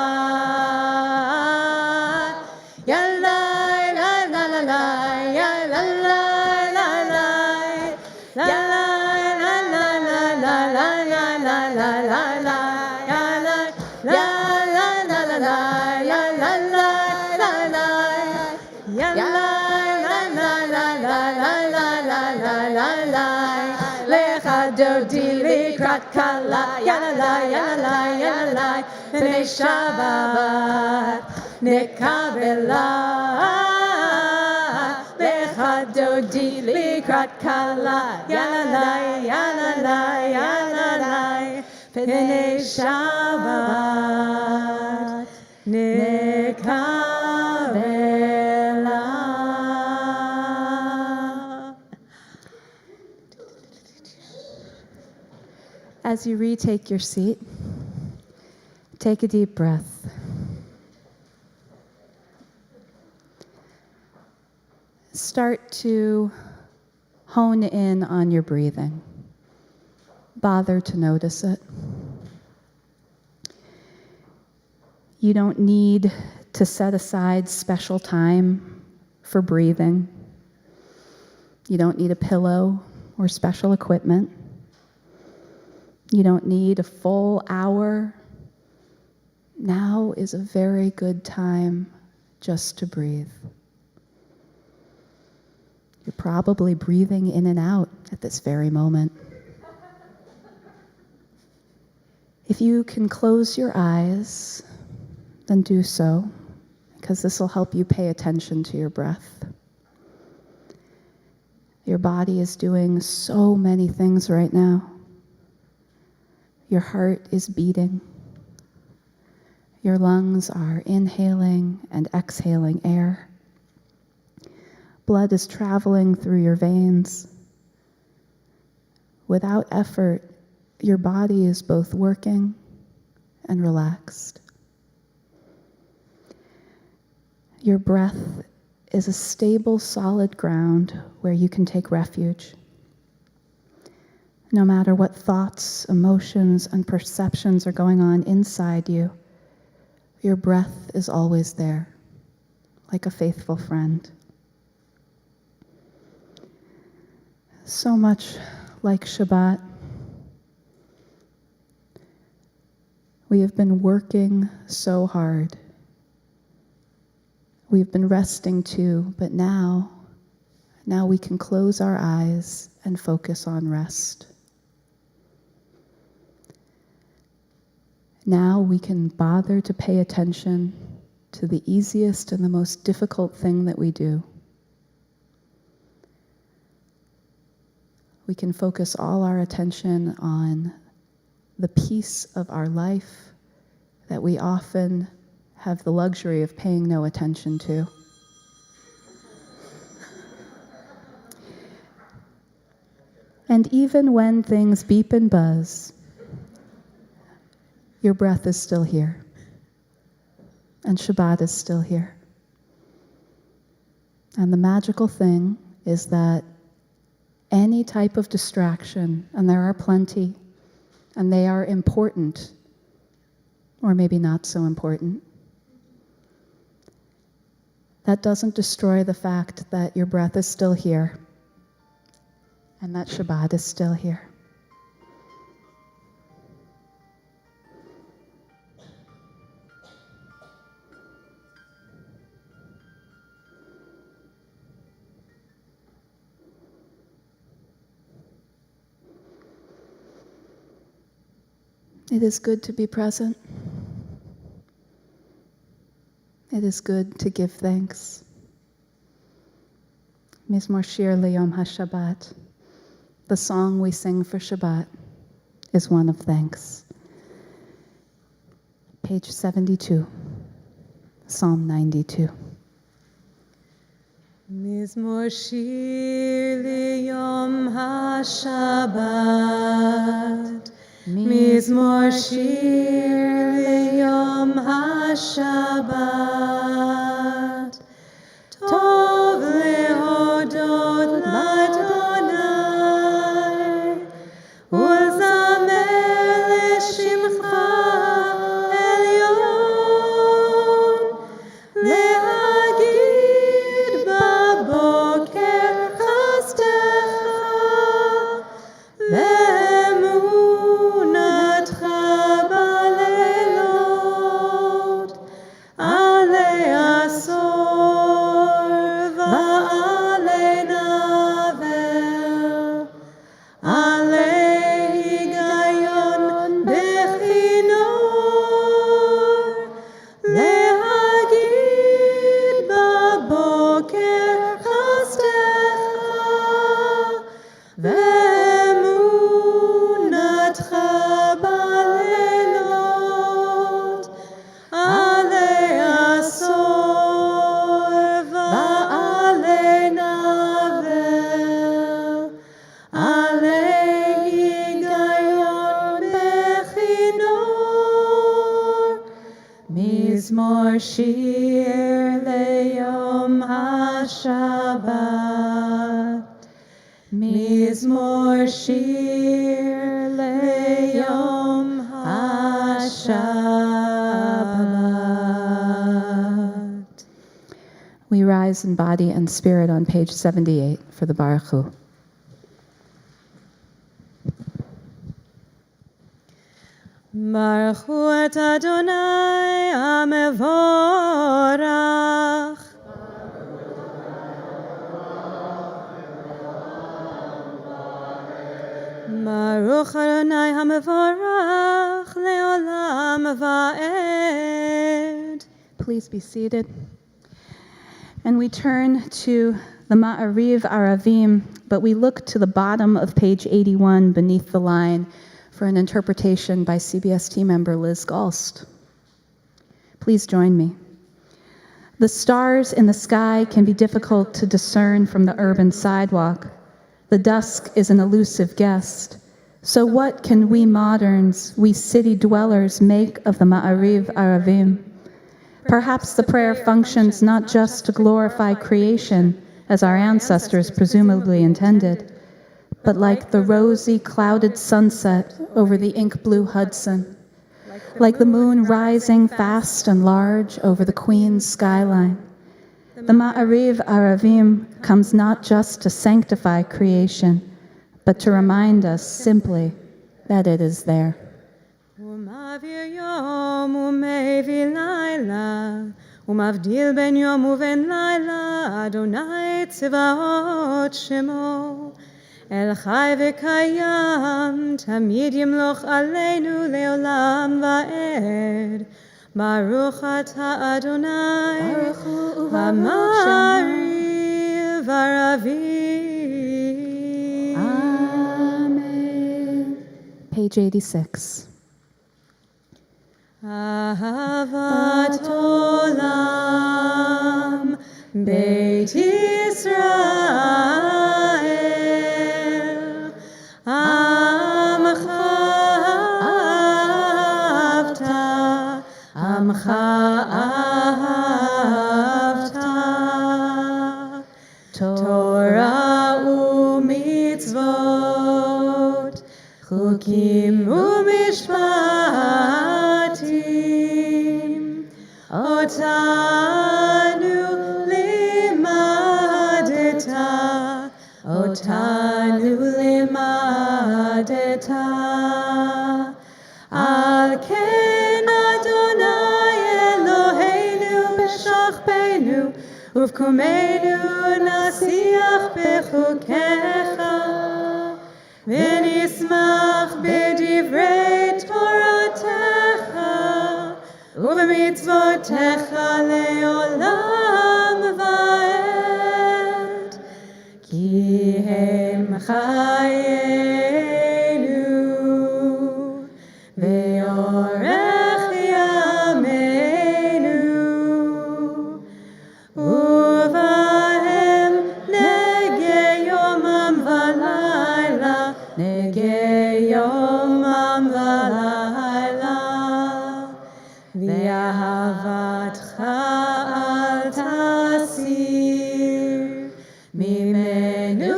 לך דודי לקראת כלה יללי יללי יללי פני שבת נקבלה לך דודי לקראת כלה יללי יללי יללי פני שבת נקבלה As you retake your seat, take a deep breath. Start to hone in on your breathing. Bother to notice it. You don't need to set aside special time for breathing. You don't need a pillow or special equipment. You don't need a full hour. Now is a very good time just to breathe. You're probably breathing in and out at this very moment. If you can close your eyes, then do so, because this will help you pay attention to your breath. Your body is doing so many things right now. Your heart is beating. Your lungs are inhaling and exhaling air. Blood is traveling through your veins. Without effort, your body is both working and relaxed. Your breath is a stable, solid ground where you can take refuge. No matter what thoughts, emotions, and perceptions are going on inside you, your breath is always there, like a faithful friend. So much like Shabbat, we have been working so hard. We've been resting too, but now we can close our eyes and focus on rest. Now we can bother to pay attention to the easiest and the most difficult thing that we do. We can focus all our attention on the piece of our life that we often have the luxury of paying no attention to. And even when things beep and buzz, your breath is still here, and Shabbat is still here. And the magical thing is that any type of distraction, and there are plenty, and they are important, or maybe not so important, that doesn't destroy the fact that your breath is still here, and that Shabbat is still here. It is good to be present. It is good to give thanks. Mizmor Shir Leyom HaShabbat, the song we sing for Shabbat, is one of thanks. Page 72, Psalm 92. Mizmor Shir Leyom HaShabbat, Mizmor Shir Leyom HaShabbat, Tov lehodot l'Adonai, ולזמר לשמך עליון, להגיד בבוקר חסדך, ואמונתך בלילות, עלי עשור ועלי נבל, עלי היגיון בכינור, להגיד בבוקר חסדך, ואמונתך בלילות, עלי עשור ועלי נבל, עלי היגיון בכינור, מזמור שיר ליום השבת, מזמור שיר ליום השבת. We rise in body and spirit on page 78 for the Baruch Hu. ברכו את אדוני המבורך. ברוך אדוני המבורך לעולם ועד. Please be seated. And we turn to the Ma'ariv Aravim, but we look to the bottom of page 81 beneath the line for an interpretation by CBST member Liz Galst. Please join me. The stars in the sky can be difficult to discern from the urban sidewalk. The dusk is an elusive guest, So what can we moderns, we city dwellers, make of the Ma'ariv Aravim? Perhaps the prayer functions not just to glorify creation, as our ancestors presumably intended, but like the rosy, clouded sunset over the ink-blue Hudson, like the moon rising fast and large over the Queen's skyline. The Ma'ariv Aravim comes not just to sanctify creation, but to remind us simply that it is there. ומעביר יום ומביא לילה, ומבדיל בין יום ובין לילה, אדוני צבאות שמו. אל חי וקיים, תמיד ימלוך עלינו לעולם ועד. ברוך אתה אדוני, המעריב ערבים. Amen. Page 86. אהבת עולם, בית ישראל, עמך אהבת, עמך אהבת, תורה ומצוות, חוקים ומשפטים, אותנו לימדת, אותנו לימדת. על כן אדוני אלוהינו בשכבנו ובקומנו נשיח בחוקיך ונשמח בדברי תורתך ובמצוותיך לעולם ועד, כי הם חיינו ואורך ימינו, ובהם נגי יומם ולילה, נגי יומם ולילה. ואהבתך אל תסיר ממנו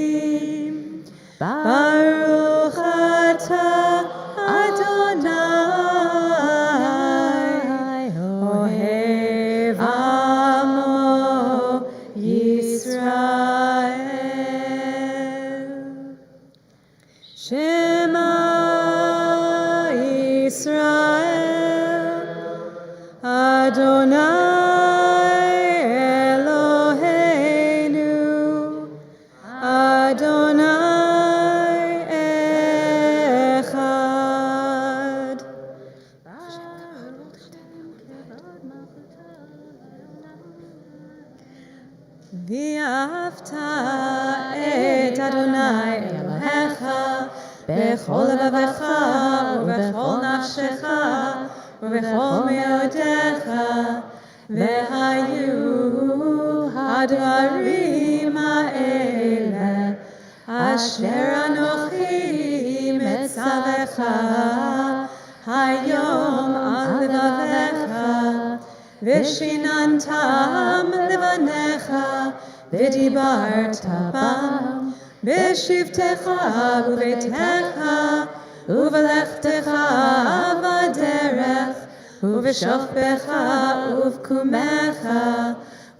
לעולמים. ברוך אתה אדוני, אוהב עמו ישראל. שמע ישראל, אדוני אלוהינו, אדוני אחד. ואהבת את אדוני אלוהיך בכל לבבך ובכל נפשך ובכל מאודיך, והיו הדברים האלה אשר אנוכי מצווך היום על לבביך, ושיננתם לבניך ודיברת בם בשבתך ובביתך ובלכתך בדרך ובשוכבך ובקומך,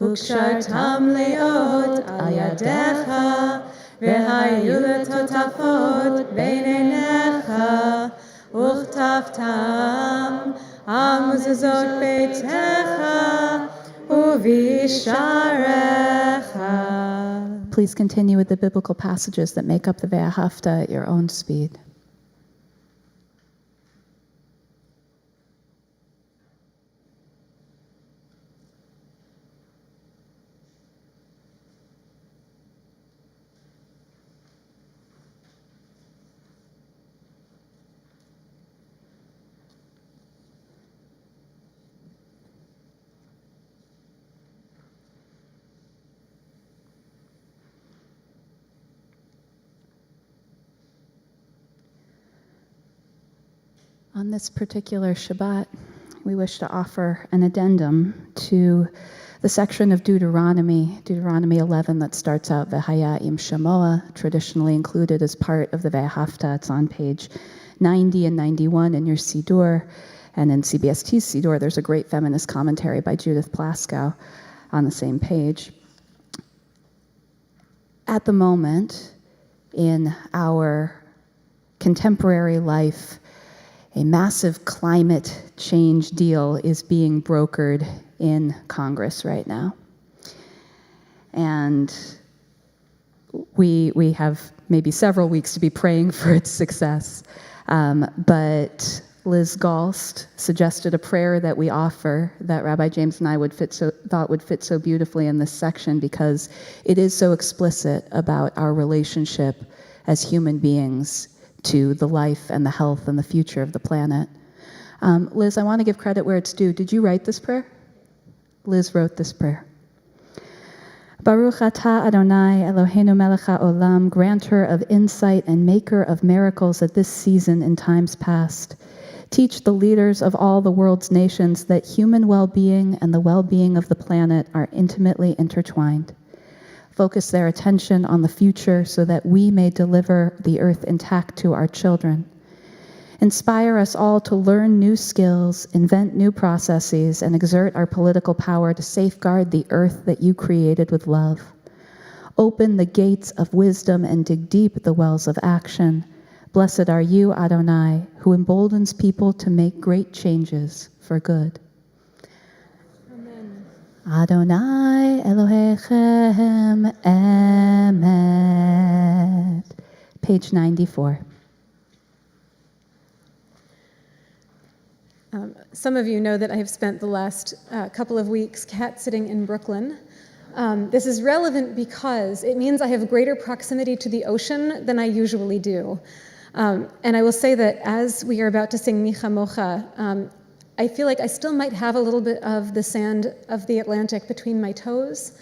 וקשרתם להיות על ידיך, והיו לטוטפות בין עיניך, וכתבתם על מזוזות ביתך ובשעריך. Please continue with the biblical passages that make up the Ve'ahavta at your own speed. On this particular Shabbat, we wish to offer an addendum to the section of Deuteronomy 11, that starts out V'haya im Shemoah, traditionally included as part of the Ve'ahavta. It's on page 90 and 91 in your Siddur, and in CBST's Siddur, there's a great feminist commentary by Judith Plaskow on the same page. At the moment, in our contemporary life, a massive climate change deal is being brokered in Congress right now. And we have maybe several weeks to be praying for its success. But Liz Galst suggested a prayer that we offer that Rabbi James and I thought would fit so beautifully in this section, because it is so explicit about our relationship as human beings to the life and the health and the future of the planet. Liz, I want to give credit where it's due. Did you write this prayer? Liz wrote this prayer. Baruch atah Adonai Eloheinu melech haolam, granter of insight and maker of miracles at this season in times past. Teach the leaders of all the world's nations that human well-being and the well-being of the planet are intimately intertwined. Focus their attention on the future so that we may deliver the earth intact to our children. Inspire us all to learn new skills, invent new processes, and exert our political power to safeguard the earth that you created with love. Open the gates of wisdom and dig deep the wells of action. Blessed are you, Adonai, who emboldens people to make great changes for good. Adonai Elohechem Emet. Page 94. Some of you know that I have spent the last couple of weeks cat-sitting in Brooklyn. This is relevant because it means I have greater proximity to the ocean than I usually do. And I will say that as we are about to sing Mi Chamocha, I feel like I still might have a little bit of the sand of the Atlantic between my toes.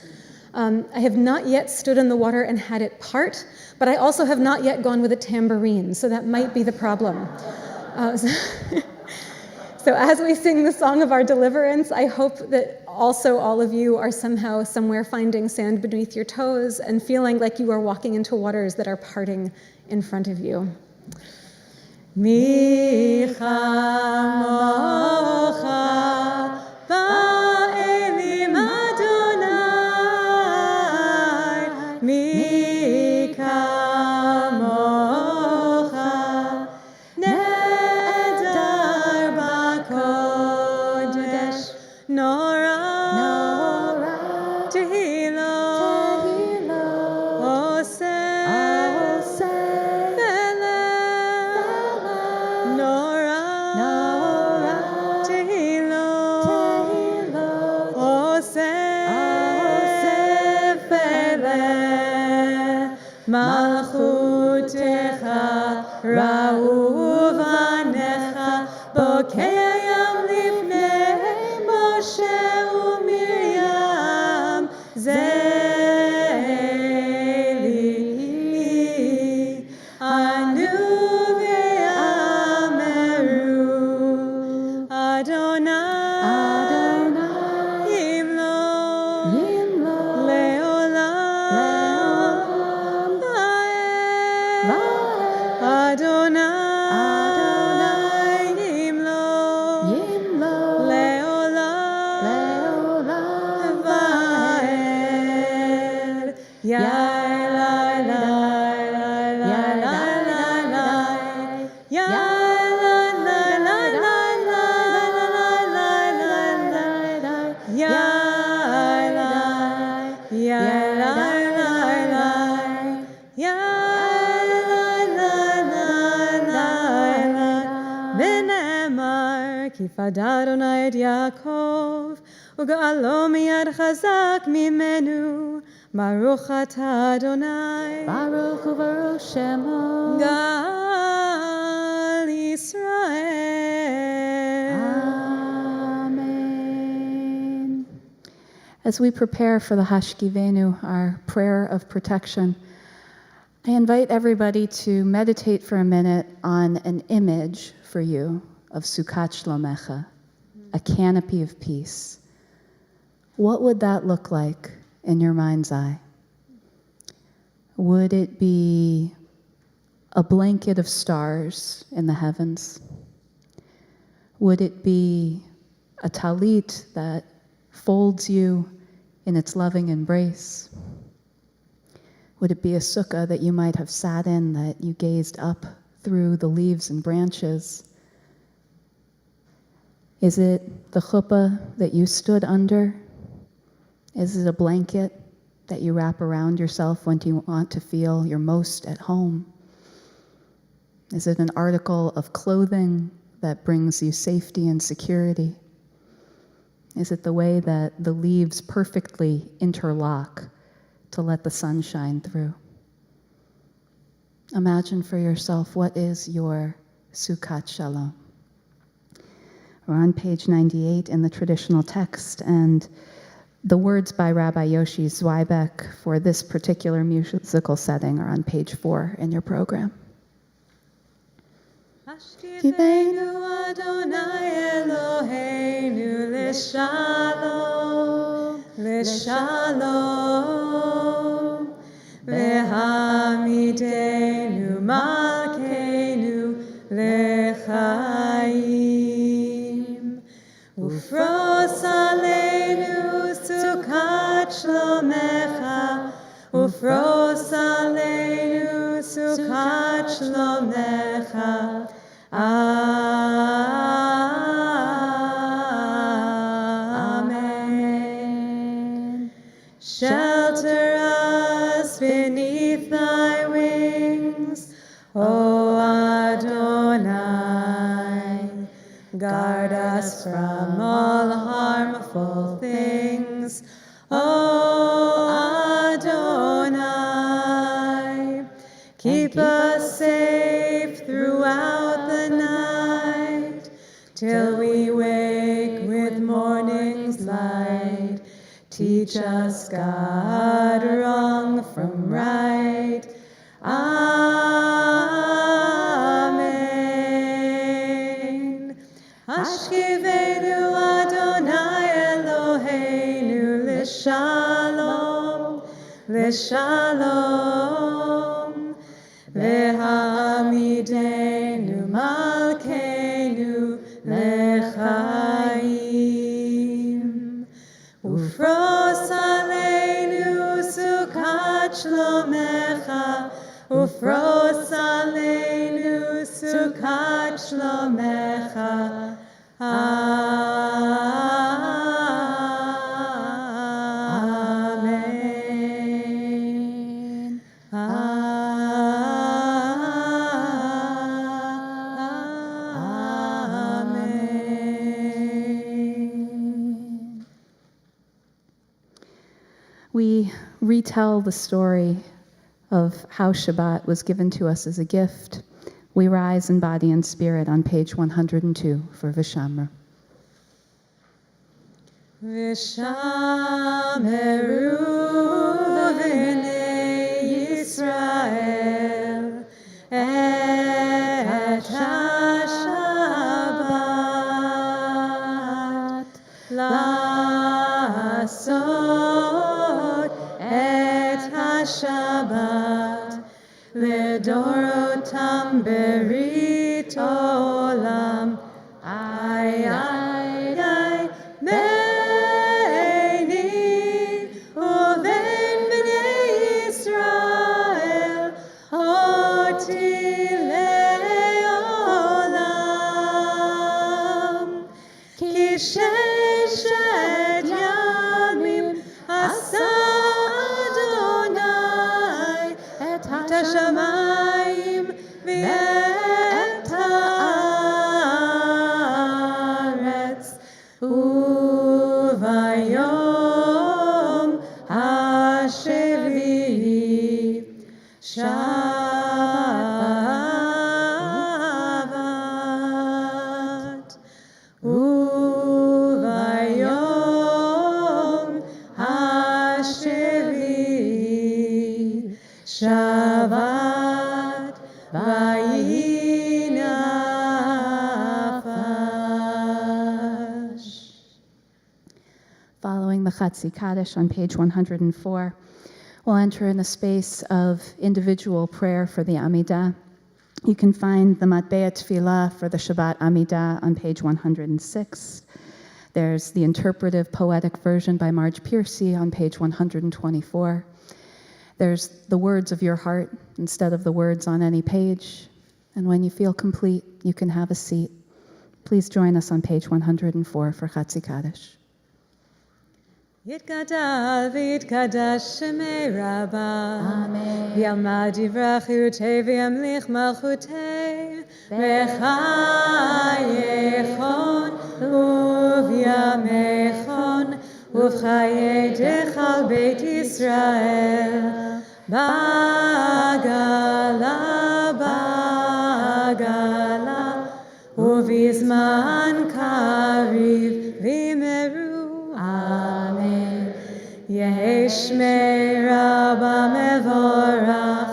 I have not yet stood in the water and had it part, but I also have not yet gone with a tambourine, so that might be the problem. So as we sing the song of our deliverance, I hope that also all of you are somehow somewhere finding sand beneath your toes and feeling like you are walking into waters that are parting in front of you. Mi chamocha ba'elim Adonai, mi kamocha nedar b'kodesh nora tehilo oseh Malchutecha ra'u v'anecha bokeyam lifnei Moshe u'Miriam ze'eli anu ve'ameru Adonai yimlo le'olam Adonai yimlo le'olam va'ed Yai lai lai lai lai lai lai lai Yai lai lai lai lai lai lai lai lai Yai lai Yai lai lai lai Yai V'ne'emar ki fada Adonai et Yaakov uga'alo miyad chazak mimenu Baruch atah Adonai Baruch u'baruch Shemo. Gal Yisrael. Amen. As we prepare for the Hashkivenu, our prayer of protection, I invite everybody to meditate for a minute on an image for you of Sukkot Shlomecha, a canopy of peace, what would that look like in your mind's eye? Would it be a blanket of stars in the heavens? Would it be a talit that folds you in its loving embrace? Would it be a sukkah that you might have sat in, that you gazed up through the leaves and branches? Is it the chuppah that you stood under? Is it a blanket that you wrap around yourself when you want to feel you're most at home? Is it an article of clothing that brings you safety and security? Is it the way that the leaves perfectly interlock to let the sun shine through? Imagine for yourself, what is your Sukkot Shalom? We're on page 98 in the traditional text, and the words by Rabbi Yoshi Zweibeck for this particular musical setting are on page 4 in your program. Hashkivenu Adonai Eloheinu l'shalom, l'shalom, v'hamidenu malkeinu l'chaim, ufros aleinu sukkot shlomecha, ufros aleinu sukkot shlomecha. Amen. Shelter us beneath thy wings, O Adonai. Guard us from all harmful things, O Adonai. Keep us safe throughout the night, till we wake with morning's light. Teach us, God, wrong from right. Amen. Hashkivenu Adonai Eloheinu l'shalom, l'shalom, v'hamidenu malkeinu l'chaim, ufros aleinu sukkot shlomecha, ufros aleinu sukkot shlomecha. Amen. Amen. We retell the story of how Shabbat was given to us as a gift. We rise in body and spirit on page 102 for Vishamra. V'shameru b'nei Yisrael et ha-Shabbat la'asot et ha-Shabbat לדורותם ברית עולם. איי איי איי ביני ובין בני ישראל אותי לעולם. כי ששת ימים עשה אדוני את השמיים ואת הארץ, וביום השביעי שבת. Chatzi Kaddish on page 104. We'll enter in a space of individual prayer for the Amidah. You can find the Matbea Tefillah for the Shabbat Amidah on page 106. There's the interpretive poetic version by Marge Piercy on page 124. There's the words of your heart instead of the words on any page. And when you feel complete, you can have a seat. Please join us on page 104 for Chatzi Kaddish. יתגדל ויתקדש שמי רבה, וילמד יברכותי וימליך מלכותי, בחייכון ובימיכון, ובחיי דכל בית ישראל, בעגלה בעגלה, ובזמן קריב וימרו. Amen. יהי שמי רבה מבורך,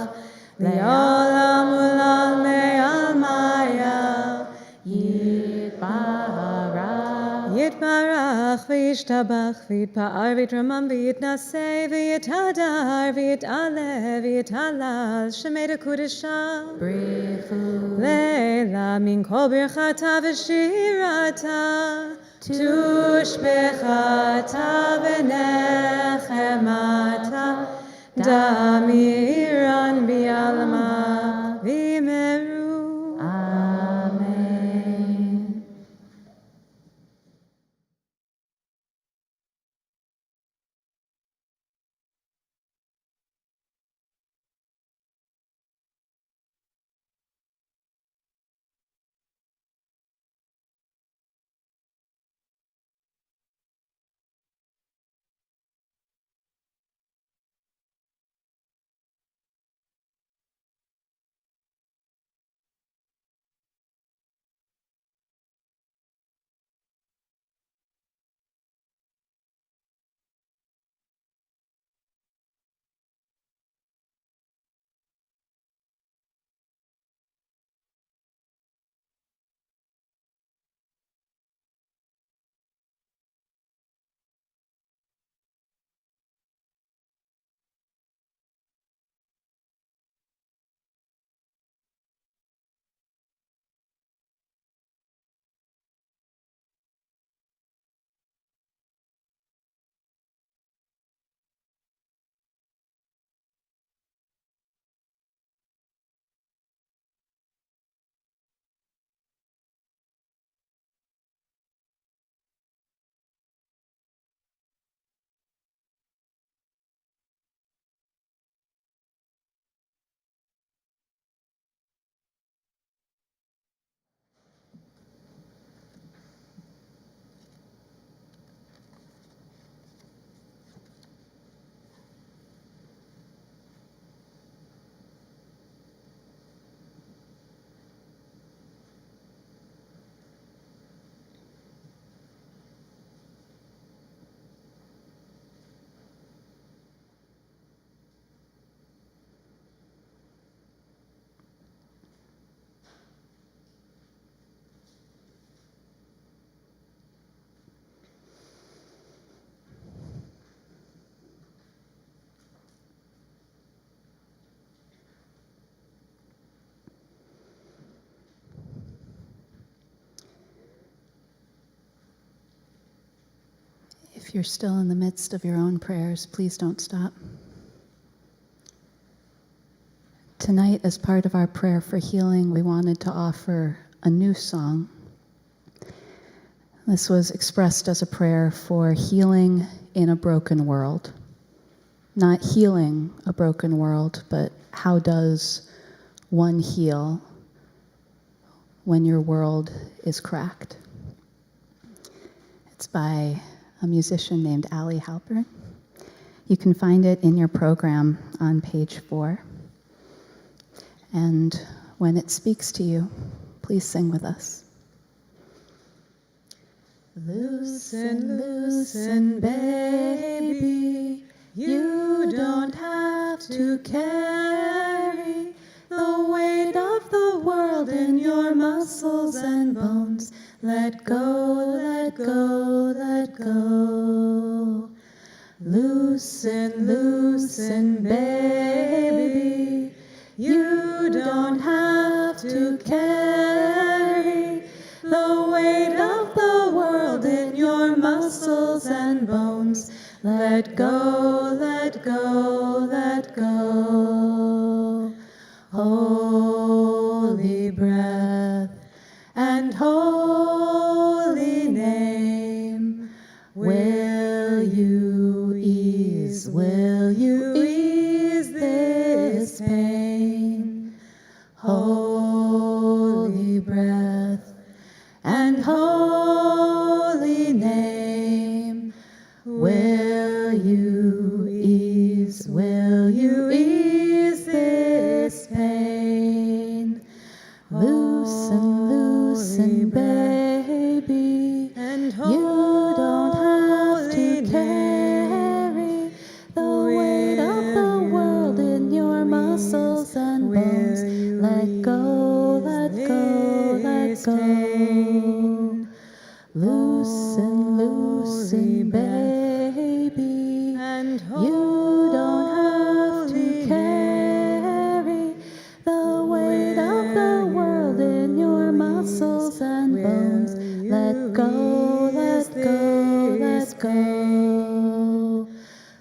לעולם ולעולמי עלמיה. יתברך. יתברך וישתבח ויתפאר ויתרומם ויתנשא ויתהדר ויתעלה ויתהלל שמי דקודשה. לילה מן כל ברכתה ושירתה. תושבחתה ונחמתה, דמירן ביעלמה וימרו. אמן. If you're still in the midst of your own prayers, please don't stop. Tonight, as part of our prayer for healing, we wanted to offer a new song. This was expressed as a prayer for healing in a broken world. Not healing a broken world, but how does one heal when your world is cracked? It's by a musician named Ali Halpern. You can find it in your program on page 4. And when it speaks to you, please sing with us. Loosen, loosen, baby, you don't have to carry the weight of the world in your muscles and bones. Let go, let go, let go. Loosen, loosen, baby. You don't have to carry the weight of the world in your muscles and bones. Let go, let go, let go. Holy breath and holy name, will you ease this pain? Holy breath and holy name, will you ease this pain? Loosen, loosen, baby, and you don't have to carry the weight of the world in your muscles and bones. Let go, let go, let go. Loosen, loosen, baby, and you don't have to carry the weight of the world in your muscles and bones. Let go, let go, let go.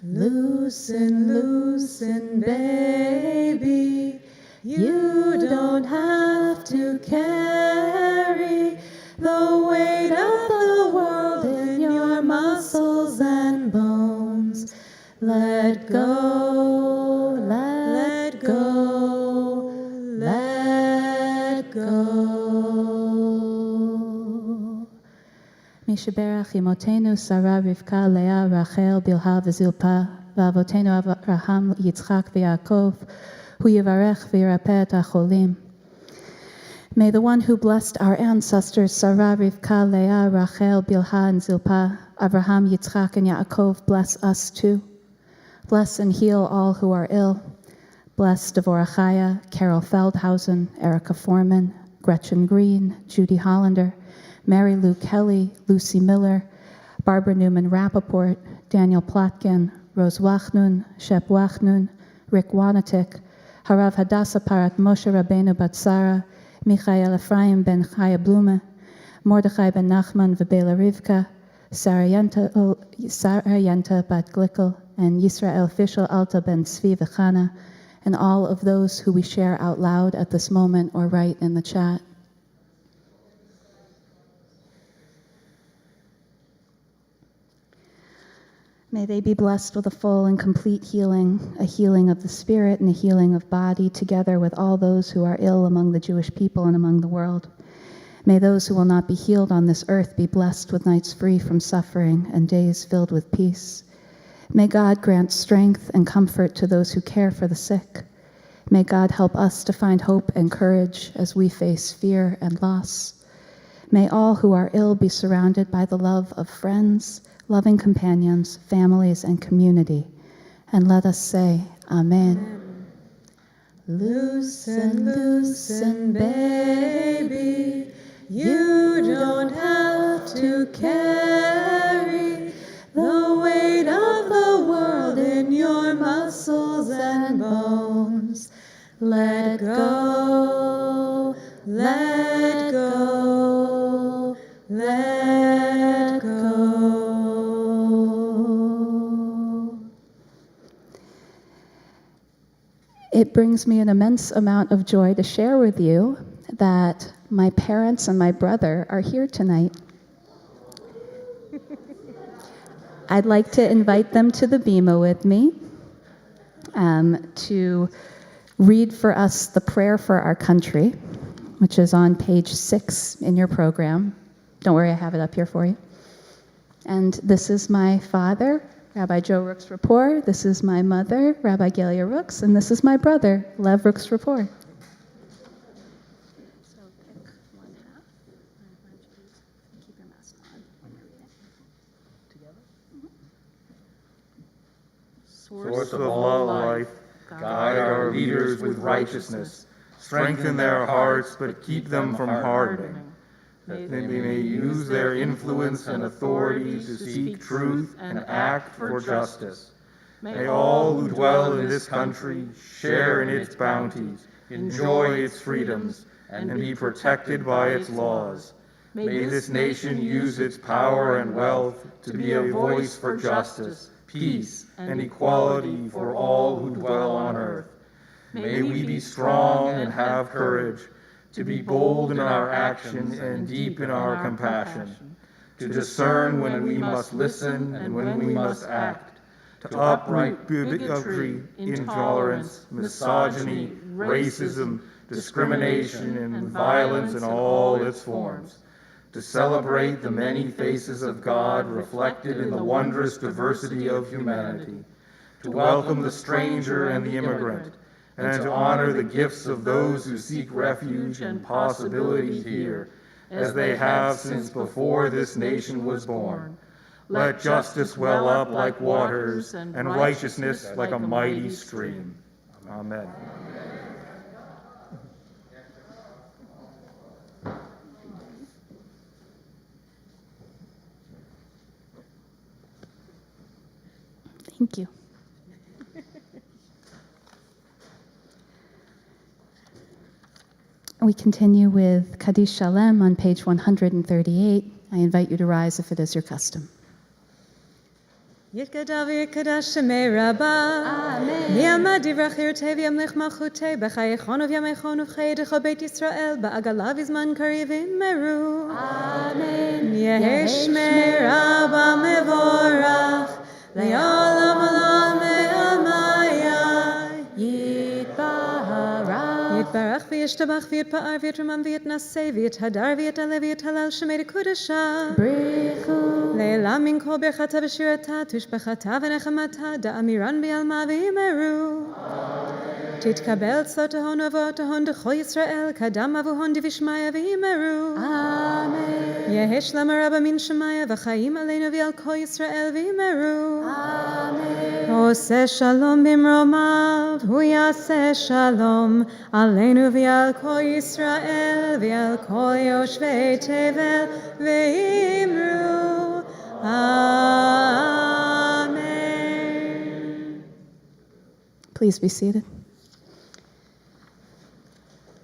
Loosen, loosen, baby, you don't have to carry the weight of the world in your muscles and bones. Let go, let go, let go. Mishaberach imotenu Sarah, Rivka, Leah, Rachel, Bilha, V'Zilpa, V'avotenu Avraham, Yitzchak, V'Yaakov, Hu Yivarech V'Yirapeh et HaCholim. May the one who blessed our ancestors, Sarah, Rivka, Leah, Rachel, Bilha, and Zilpah, Abraham, Yitzchak, and Yaakov, bless us too. Bless and heal all who are ill. Bless Devorah Chaya, Carol Feldhausen, Erica Foreman, Gretchen Green, Judy Hollander, Mary Lou Kelly, Lucy Miller, Barbara Newman Rappaport, Daniel Plotkin, Rose Wachnun, Shep Wachnun, Rick Wanatik, Harav Hadassah Parat Moshe Rabbeinu Batsara, Michael Ephraim ben Chaya Blume, Mordechai ben Nachman Vebela Rivka, Sarah Yenta bat Glickel, and Yisrael Fischel Alta ben Tzvi Vechana, and all of those who we share out loud at this moment or write in the chat. May they be blessed with a full and complete healing, a healing of the spirit and a healing of body, together with all those who are ill among the Jewish people and among the world. May those who will not be healed on this earth be blessed with nights free from suffering and days filled with peace. May God grant strength and comfort to those who care for the sick. May God help us to find hope and courage as we face fear and loss. May all who are ill be surrounded by the love of friends, loving companions, families, and community. And let us say, Amen. Loosen, loosen, baby, you don't have to carry the weight of the world in your muscles and bones. Let go, let go, let go. It brings me an immense amount of joy to share with you that my parents and my brother are here tonight. I'd like to invite them to the bima with me to read for us the prayer for our country, which is on page 6 in your program. Don't worry, I have it up here for you. And this is my father, Rabbi Joe Rooks Rapport. This is my mother, Rabbi Gelia Rooks, and this is my brother, Lev Rooks Rapport. So pick one half. Why don't you keep your mask on when you're reading? Together? Source of all life, guide our leaders with righteousness. Strengthen their hearts, but keep them from hardening. that they may use their influence and authority to seek truth and act for justice. May all who dwell in this country share in its bounties, enjoy its freedoms, and be protected by its laws. May this nation use its power and wealth to be a voice for justice, peace, and equality for all who dwell on earth. May we be strong and have courage, to be bold in our actions and deep in our compassion, to discern when we must listen and when we must act, to uproot bigotry, intolerance, misogyny, racism, discrimination, and violence in all its forms, to celebrate the many faces of God reflected in the wondrous diversity of humanity, to welcome the stranger and the immigrant, and to honor the gifts of those who seek refuge and possibility here, as they have since before this nation was born. Let justice well up like waters, and righteousness like a mighty stream. Amen. Thank you. We continue with Kaddish Shalem on page 138. I invite you to rise if it is your custom. יתגדל ויתקדש שמי רבה. אמן. ויעמד דברך ירתה וימלך מלכותי בחייכון ובימיכון ובחידך בית ישראל בעגלה בזמן קריב ימרו. אמן. יהי שמי רבה מבורך לעולם עולם ועלמיה. יתברך וישתבח ויתפאר ויתרומם ויתנשא ויתהדר ויתעלה ויתהלל שמי לקודשה. בריחו. לעילה מן כל ברכתה ושירתה תשבחתה ונחמתה דאמירן בעלמה ויאמרו. תתקבל צות ההון ואבות ההון דכל ישראל קדם אבוהון דבשמיא ויאמרו. אמן. יהי שלום רבה מן שמיא וחיים עלינו ועל כל ישראל ויאמרו. אמן. עושה שלום במרומיו הוא יעשה שלום עלינו ועל כל ישראל ועל כל יושבי תבל ויאמרו. Amen. Please be seated.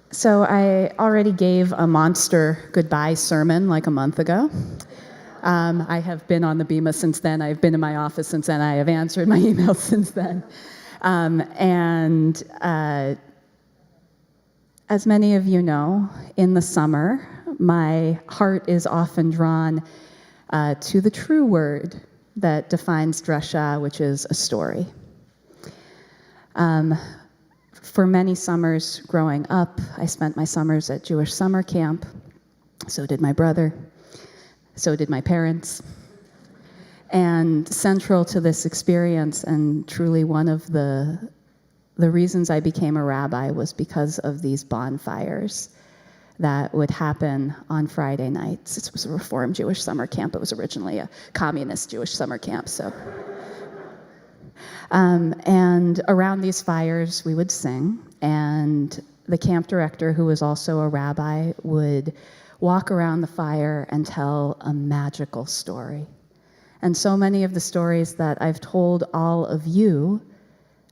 So I already gave a monster goodbye sermon like a month ago. I have been on the Bima since then. I've been in my office since then. I have answered my emails since then. As many of you know, in the summer, my heart is often drawn to the true word that defines drasha, which is a story. For many summers growing up, I spent my summers at Jewish summer camp. So did my brother. So did my parents. And central to this experience, and truly one of the reasons I became a rabbi, was because of these bonfires that would happen on Friday nights. This was a Reformed Jewish summer camp. It was originally a communist Jewish summer camp. And around these fires, we would sing, and the camp director, who was also a rabbi, would walk around the fire and tell a magical story. And so many of the stories that I've told all of you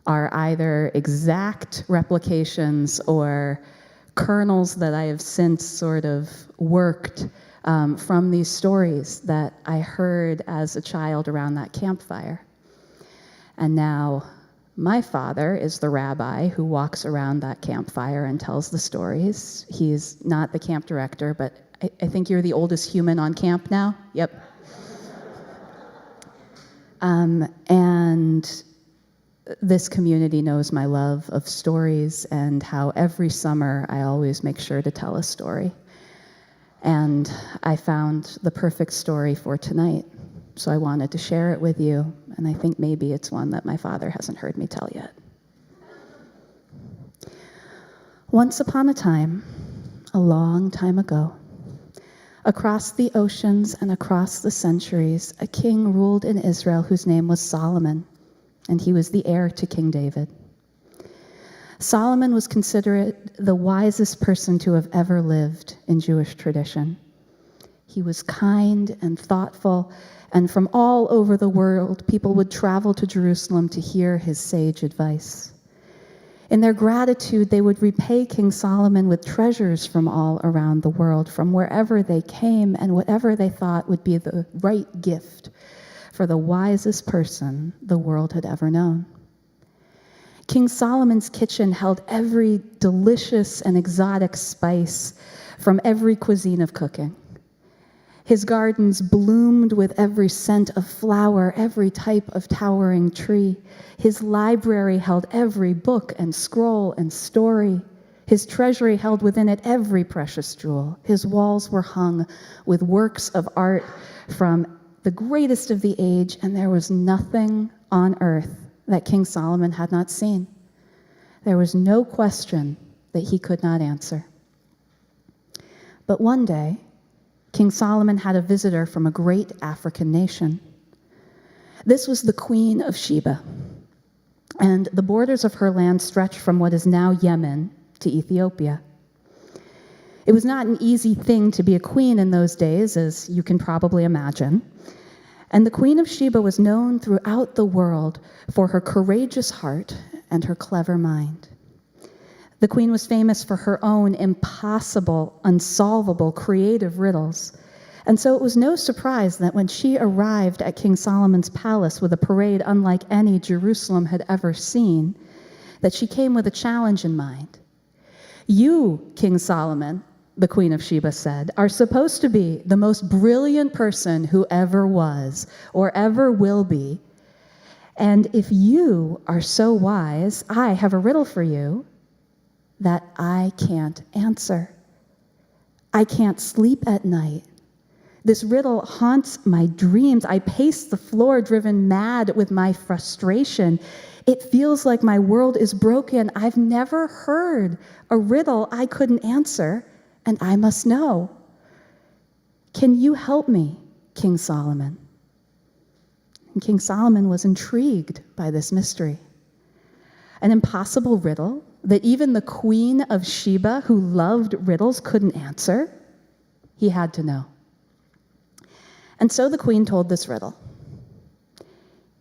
are either exact replications or kernels that I have since sort of worked from these stories that I heard as a child around that campfire. And now my father is the rabbi who walks around that campfire and tells the stories. He's not the camp director, but I think you're the oldest human on camp now? Yep. And this community knows my love of stories and how every summer I always make sure to tell a story. And I found the perfect story for tonight. So I wanted to share it with you, and I think maybe it's one that my father hasn't heard me tell yet. Once upon a time, a long time ago, across the oceans and across the centuries, a king ruled in Israel whose name was Solomon, and he was the heir to King David. Solomon was considered the wisest person to have ever lived in Jewish tradition. He was kind and thoughtful, and from all over the world, people would travel to Jerusalem to hear his sage advice. In their gratitude, they would repay King Solomon with treasures from all around the world, from wherever they came and whatever they thought would be the right gift for the wisest person the world had ever known. King Solomon's kitchen held every delicious and exotic spice from every cuisine of cooking. His gardens bloomed with every scent of flower, every type of towering tree. His library held every book and scroll and story. His treasury held within it every precious jewel. His walls were hung with works of art from the greatest of the age, and there was nothing on earth that King Solomon had not seen. There was no question that he could not answer. But one day, King Solomon had a visitor from a great African nation. This was the Queen of Sheba, and the borders of her land stretched from what is now Yemen to Ethiopia. It was not an easy thing to be a queen in those days, as you can probably imagine. And the Queen of Sheba was known throughout the world for her courageous heart and her clever mind. The queen was famous for her own impossible, unsolvable, creative riddles. And so it was no surprise that when she arrived at King Solomon's palace with a parade unlike any Jerusalem had ever seen, that she came with a challenge in mind. You, King Solomon, the Queen of Sheba said, are supposed to be the most brilliant person who ever was or ever will be. And if you are so wise, I have a riddle for you that I can't answer. I can't sleep at night. This riddle haunts my dreams. I pace the floor, driven mad with my frustration. It feels like my world is broken. I've never heard a riddle I couldn't answer, and I must know. Can you help me, King Solomon? And King Solomon was intrigued by this mystery. An impossible riddle that even the Queen of Sheba, who loved riddles, couldn't answer. He had to know. And so the queen told this riddle.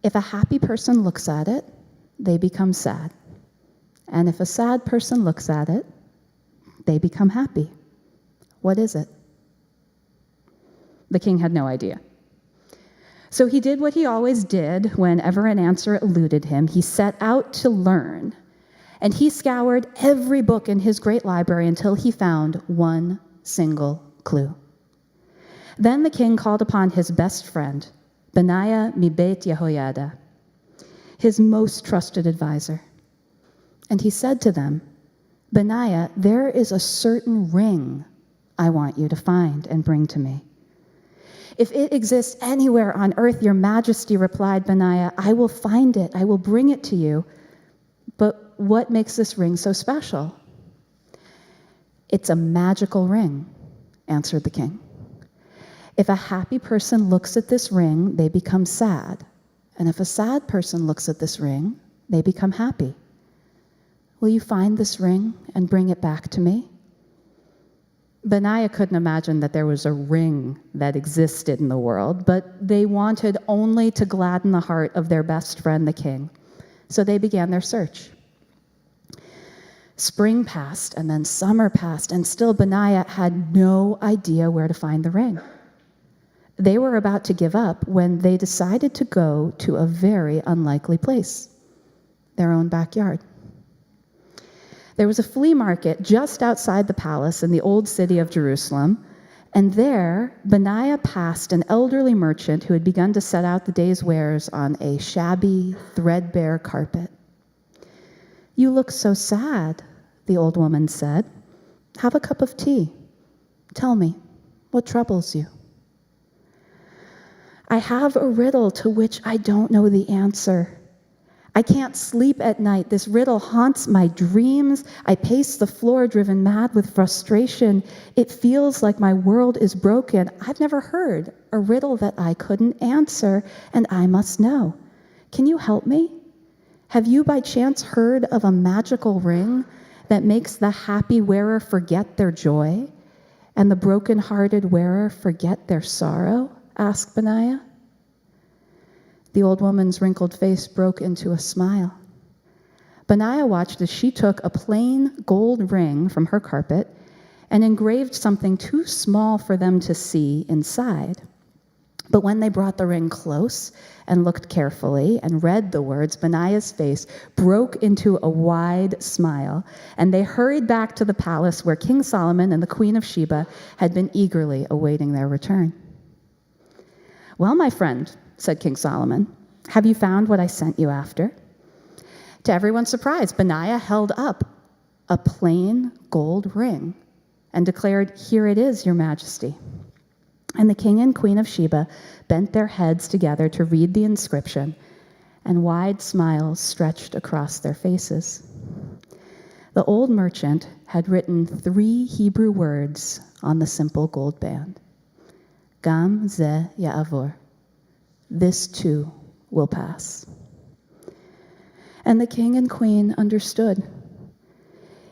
If a happy person looks at it, they become sad. And if a sad person looks at it, they become happy. What is it? The king had no idea. So he did what he always did whenever an answer eluded him. He set out to learn. And he scoured every book in his great library until he found one single clue. Then the king called upon his best friend, Benaiah Mibet Yehoiada, his most trusted advisor. And he said to them, Benaiah, there is a certain ring I want you to find and bring to me. If it exists anywhere on earth, your majesty, replied Benaiah, I will find it. I will bring it to you. But what makes this ring so special? It's a magical ring, answered the king. If a happy person looks at this ring, they become sad. And if a sad person looks at this ring, they become happy. Will you find this ring and bring it back to me? Benaiah couldn't imagine that there was a ring that existed in the world, but they wanted only to gladden the heart of their best friend, the king. So they began their search. Spring passed, and then summer passed, and still Benaiah had no idea where to find the ring. They were about to give up when they decided to go to a very unlikely place, their own backyard. There was a flea market just outside the palace in the old city of Jerusalem, and there Benaiah passed an elderly merchant who had begun to set out the day's wares on a shabby, threadbare carpet. You look so sad, the old woman said. Have a cup of tea. Tell me, what troubles you? I have a riddle to which I don't know the answer. I can't sleep at night. This riddle haunts my dreams. I pace the floor, driven mad with frustration. It feels like my world is broken. I've never heard a riddle that I couldn't answer, and I must know. Can you help me? Have you by chance heard of a magical ring that makes the happy wearer forget their joy And the broken-hearted wearer forget their sorrow? Asked Benaiah. The old woman's wrinkled face broke into a smile. Benaiah watched as she took a plain gold ring from her carpet and engraved something too small for them to see inside. But when they brought the ring close and looked carefully and read the words, Benaiah's face broke into a wide smile, and they hurried back to the palace where King Solomon and the Queen of Sheba had been eagerly awaiting their return. "Well, my friend," said King Solomon, "have you found what I sent you after?" To everyone's surprise, Benaiah held up a plain gold ring and declared, "Here it is, Your Majesty." And the king and queen of Sheba bent their heads together to read the inscription, and wide smiles stretched across their faces. The old merchant had written 3 Hebrew words on the simple gold band. Gam ze ya'avor. This too will pass. And the king and queen understood.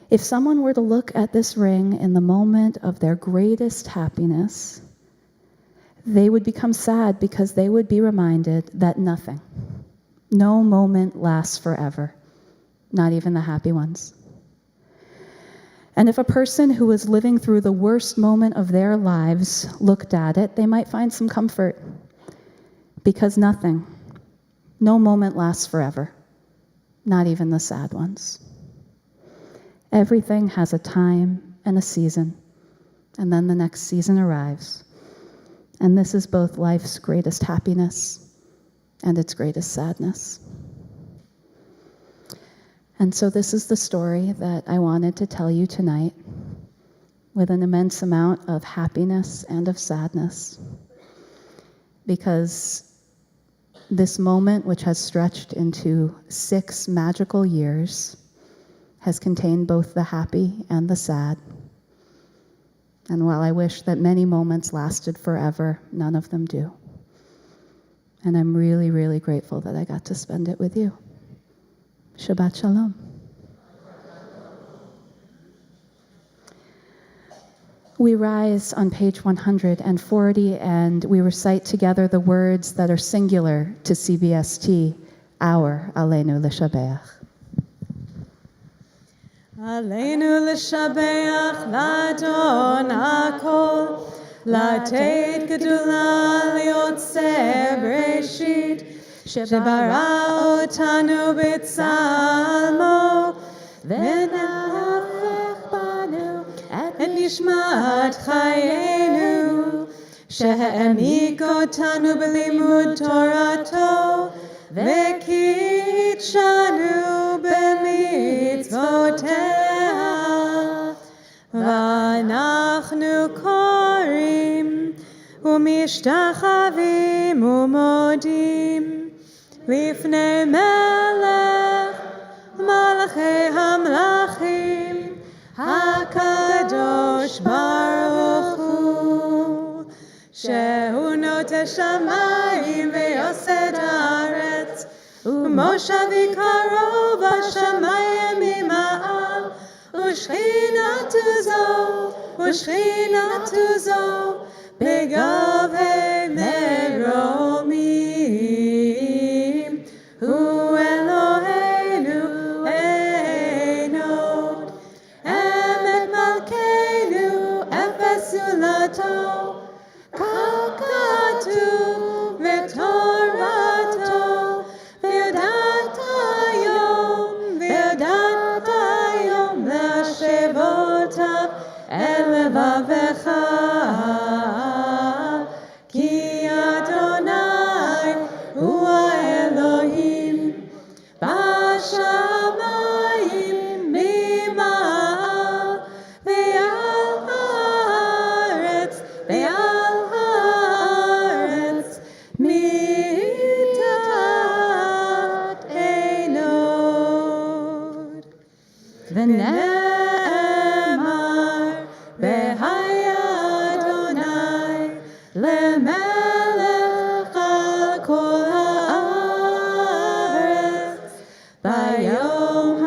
If someone were to look at this ring in the moment of their greatest happiness, they would become sad because they would be reminded that nothing, no moment lasts forever, not even the happy ones. And if a person who was living through the worst moment of their lives looked at it, they might find some comfort, because nothing, no moment lasts forever, not even the sad ones. Everything has a time and a season, and then the next season arrives. And this is both life's greatest happiness and its greatest sadness. And so this is the story that I wanted to tell you tonight, with an immense amount of happiness and of sadness, because this moment, which has stretched into 6 magical years, has contained both the happy and the sad. And while I wish that many moments lasted forever, none of them do. And I'm really, really grateful that I got to spend it with you. Shabbat Shalom. We rise on page 140 and we recite together the words that are singular to CBST, our Aleinu L'Shabeach. עלינו לשבח לאדון הכל, לתת גדולה ליוצר בראשית, שברא אותנו בצלמו, ונהפך בנו את נשמת חיינו, שהעמיק אותנו בלימוד תורתו, וקידשנו במצוותיה. ואנחנו קוראים ומשתחווים ומודים לפני מלך מלכי המלכים הקדוש ברוך הוא, שהוא נוטה שמיים ויוסד הארץ, ומושבי קרוב השמיים ממעל, ושכינתו זו בגבי מרומים. הוא אלוהינו עינות, אמת מלכנו אפס זולתו, כך כתוב בתורתו, וידעת היום להשיב אותה אל לבבך, כי אדוני הוא האלוהים בשמיים ממעל, ועל הארץ מתחת עינות. ונאמר בהי אדוני למלך על כל הארץ, ביום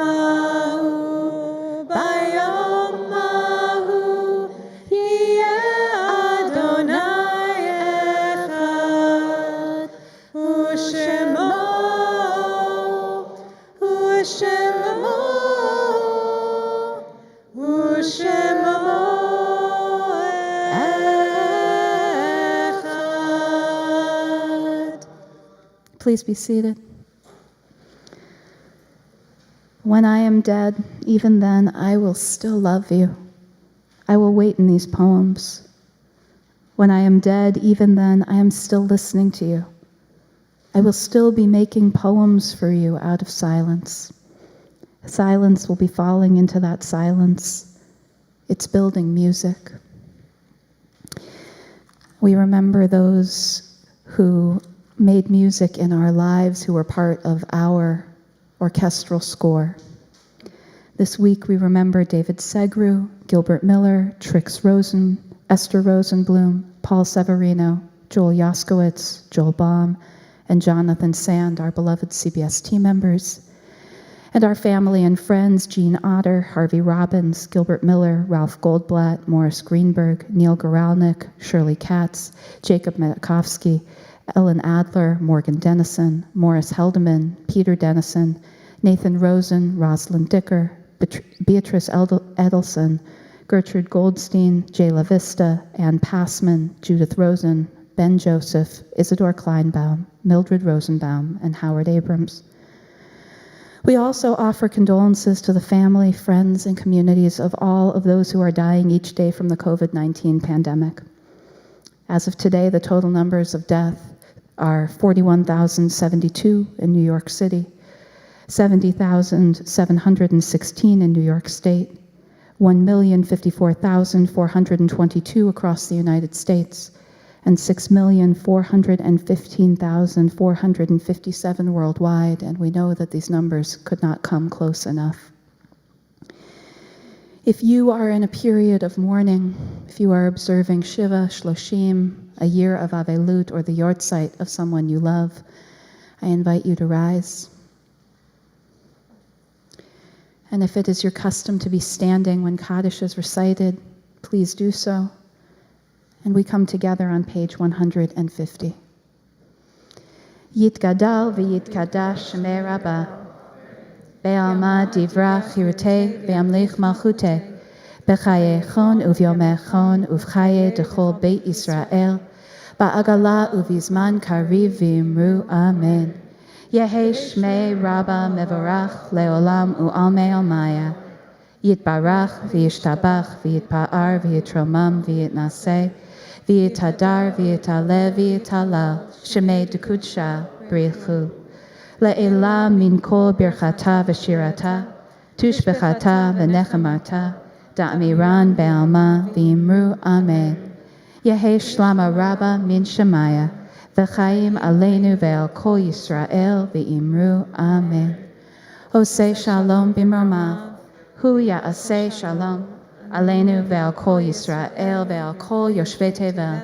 ההוא יהיה Please be seated. When I am dead, even then I will still love you. I will wait in these poems. When I am dead, even then I am still listening to you. I will still be making poems for you out of silence. Silence will be falling into that silence. It's building music. We remember those who made music in our lives, who were part of our orchestral score. This week we remember David Segru, Gilbert Miller, Trix Rosen, Esther Rosenblum, Paul Severino, Joel Yoskowitz, Joel Baum, and Jonathan Sand, our beloved CBS team members, and our family and friends, Jean Otter, Harvey Robbins, Gilbert Miller, Ralph Goldblatt, Morris Greenberg, Neil Goralnik, Shirley Katz, Jacob Metakovsky, Ellen Adler, Morgan Dennison, Morris Heldeman, Peter Dennison, Nathan Rosen, Rosalind Dicker, Beatrice Edelson, Gertrude Goldstein, Jay LaVista, Ann Passman, Judith Rosen, Ben Joseph, Isidore Kleinbaum, Mildred Rosenbaum, and Howard Abrams. We also offer condolences to the family, friends, and communities of all of those who are dying each day from the COVID-19 pandemic. As of today, the total numbers of death are 41,072 in New York City, 70,716 in New York State, 1,054,422 across the United States, and 6,415,457 worldwide, and we know that these numbers could not come close enough. If you are in a period of mourning, if you are observing Shiva, Shloshim, a year of Avelut, or the Yortzeit of someone you love, I invite you to rise. And if it is your custom to be standing when Kaddish is recited, please do so. And we come together on page 150. Yitgadal v'yitkadash shemei Rabbah, be'alma divrach hiruteh be'amlich malchuteh, b'chayechon uv'yomechon uv'chaye dechol beit Yisrael, ba'agala uv'izman kariv v'imru amen. Yehe shmei Rabbah mevorach leolam u'almei almaya, yitbarach v'yishtabach v'yitpa'ar v'yitromam v'yitnaseh, v'yitadar v'yitaleh v'yitalal, shemei dekudsha brichu. Le'ela min kol birchata v'shirata, tushbechata v'nechamata, da'amiran be'alma v'imru amen. Yehe shlama Rabbah min shemaya, v'chaim aleinu ve'al kol Yisrael v'imru amen. Oseh shalom b'mromav, hu ya'aseh shalom, aleinu ve'al kol Yisrael ve'al kol yoshvei tevel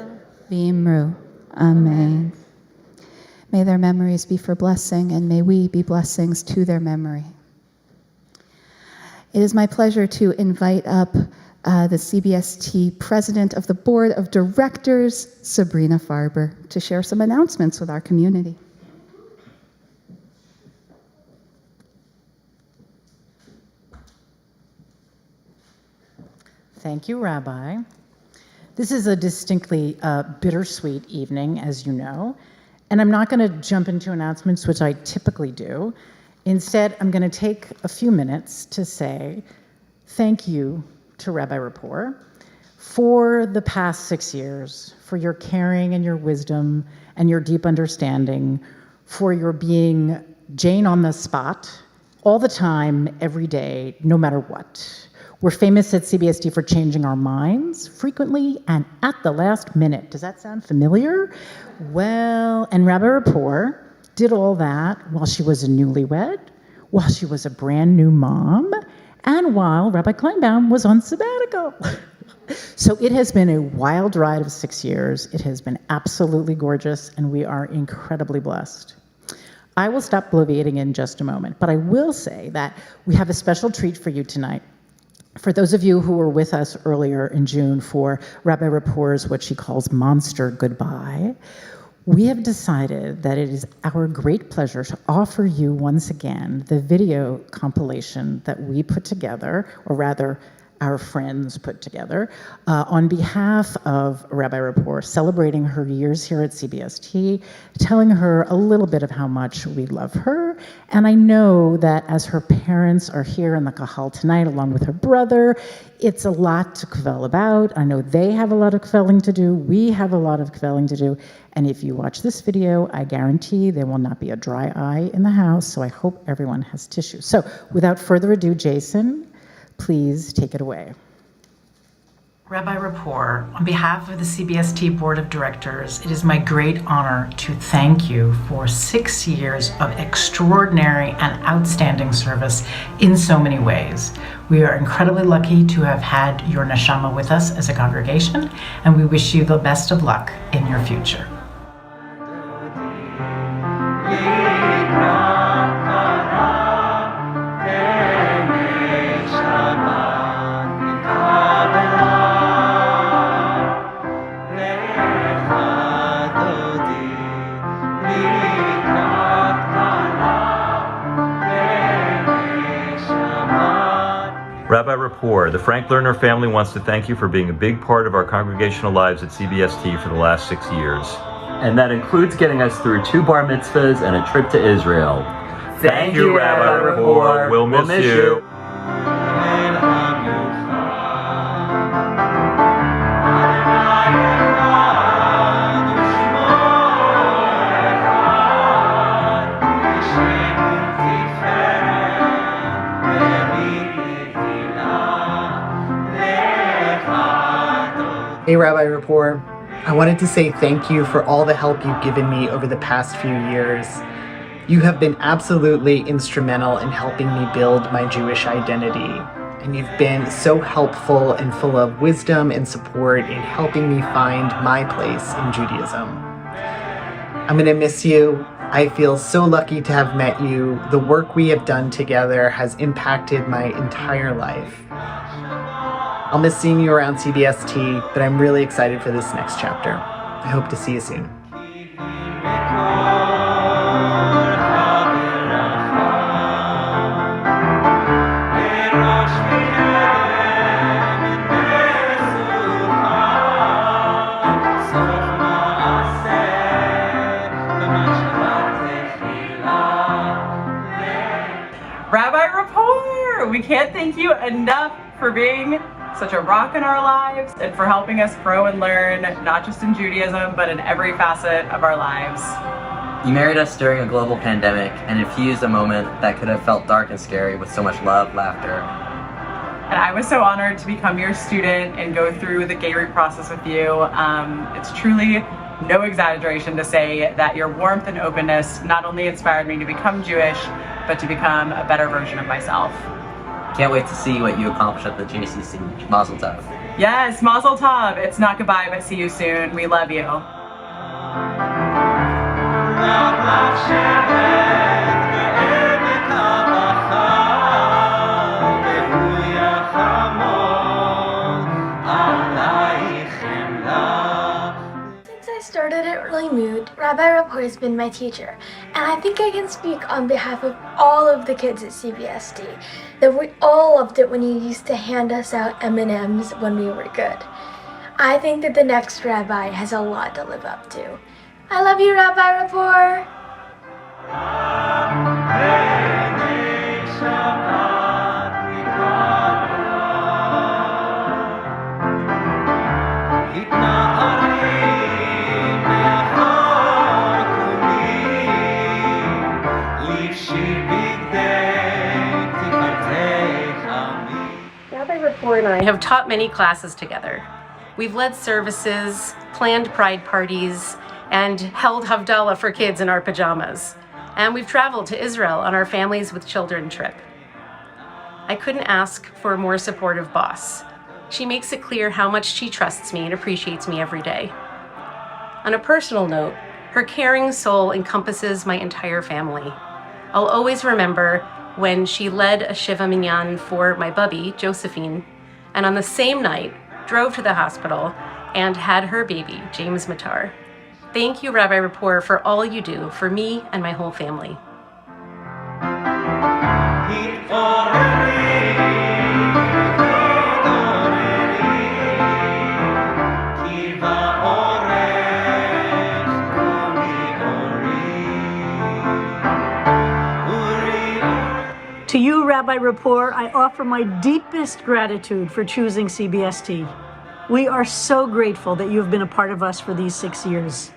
v'imru amen. May their memories be for blessing, and may we be blessings to their memory. It is my pleasure to invite up the CBST President of the Board of Directors, Sabrina Farber, to share some announcements with our community. Thank you, Rabbi. This is a distinctly bittersweet evening, as you know, and I'm not going to jump into announcements, which I typically do. Instead, I'm going to take a few minutes to say thank you to Rabbi Rapport for the past 6 years, for your caring and your wisdom and your deep understanding, for your being Jane on the spot all the time, every day, no matter what. We're famous at CBST for changing our minds frequently and at the last minute. Does that sound familiar? Well, and Rabbi Rapport did all that while she was a newlywed, while she was a brand new mom, and while Rabbi Kleinbaum was on sabbatical. So it has been a wild ride of 6 years. It has been absolutely gorgeous, and we are incredibly blessed. I will stop bloviating in just a moment, but I will say that we have a special treat for you tonight. For those of you who were with us earlier in June for Rabbi Rapport's, what she calls Monster Goodbye, we have decided that it is our great pleasure to offer you once again the video compilation that we put together, or rather our friends put together, on behalf of Rabbi Rapport, celebrating her years here at CBST, telling her a little bit of how much we love her. And I know that as her parents are here in the Kahal tonight, along with her brother, it's a lot to kvel about. I know they have a lot of kveling to do. We have a lot of kveling to do. And if you watch this video, I guarantee there will not be a dry eye in the house. So I hope everyone has tissue. So without further ado, Jason, please take it away. Rabbi Rapport, on behalf of the CBST Board of Directors, it is my great honor to thank you for 6 years of extraordinary and outstanding service in so many ways. We are incredibly lucky to have had your neshama with us as a congregation, and we wish you the best of luck in your future. Rabbi Rapport, the Frank Lerner family wants to thank you for being a big part of our congregational lives at CBST for the last 6 years. And that includes getting us through 2 bar mitzvahs and a trip to Israel. Thank you, Rabbi Rapport. We'll miss you. Hey, Rabbi Rapport. I wanted to say thank you for all the help you've given me over the past few years. You have been absolutely instrumental in helping me build my Jewish identity, and you've been so helpful and full of wisdom and support in helping me find my place in Judaism. I'm gonna miss you. I feel so lucky to have met you. The work we have done together has impacted my entire life. I'll miss seeing you around CBST, but I'm really excited for this next chapter. I hope to see you soon. Rabbi Rapport, we can't thank you enough for being such a rock in our lives and for helping us grow and learn, not just in Judaism, but in every facet of our lives. You married us during a global pandemic and infused a moment that could have felt dark and scary with so much love, laughter. And I was so honored to become your student and go through the Geirut process with you. It's truly no exaggeration to say that your warmth and openness not only inspired me to become Jewish, but to become a better version of myself. Can't wait to see what you accomplish at the JCC. Mazel tov. Yes, Mazel tov. It's not goodbye, but see you soon. We love you. Started at Limud, Rabbi Rapport has been my teacher, and I think I can speak on behalf of all of the kids at CBST that we all loved it when you used to hand us out M&Ms when we were good. I think that the next rabbi has a lot to live up to. I love you, Rabbi Rapport. Rapport and I have taught many classes together. We've led services, planned pride parties, and held Havdalah for kids in our pajamas. And we've traveled to Israel on our Families with Children trip. I couldn't ask for a more supportive boss. She makes it clear how much she trusts me and appreciates me every day. On a personal note, her caring soul encompasses my entire family. I'll always remember when she led a Shiva Minyan for my bubby, Josephine, and on the same night, drove to the hospital and had her baby, James Matar. Thank you, Rabbi Rapport, for all you do for me and my whole family. Rabbi Rapport, I offer my deepest gratitude for choosing CBST. We are so grateful that you have been a part of us for these 6 years.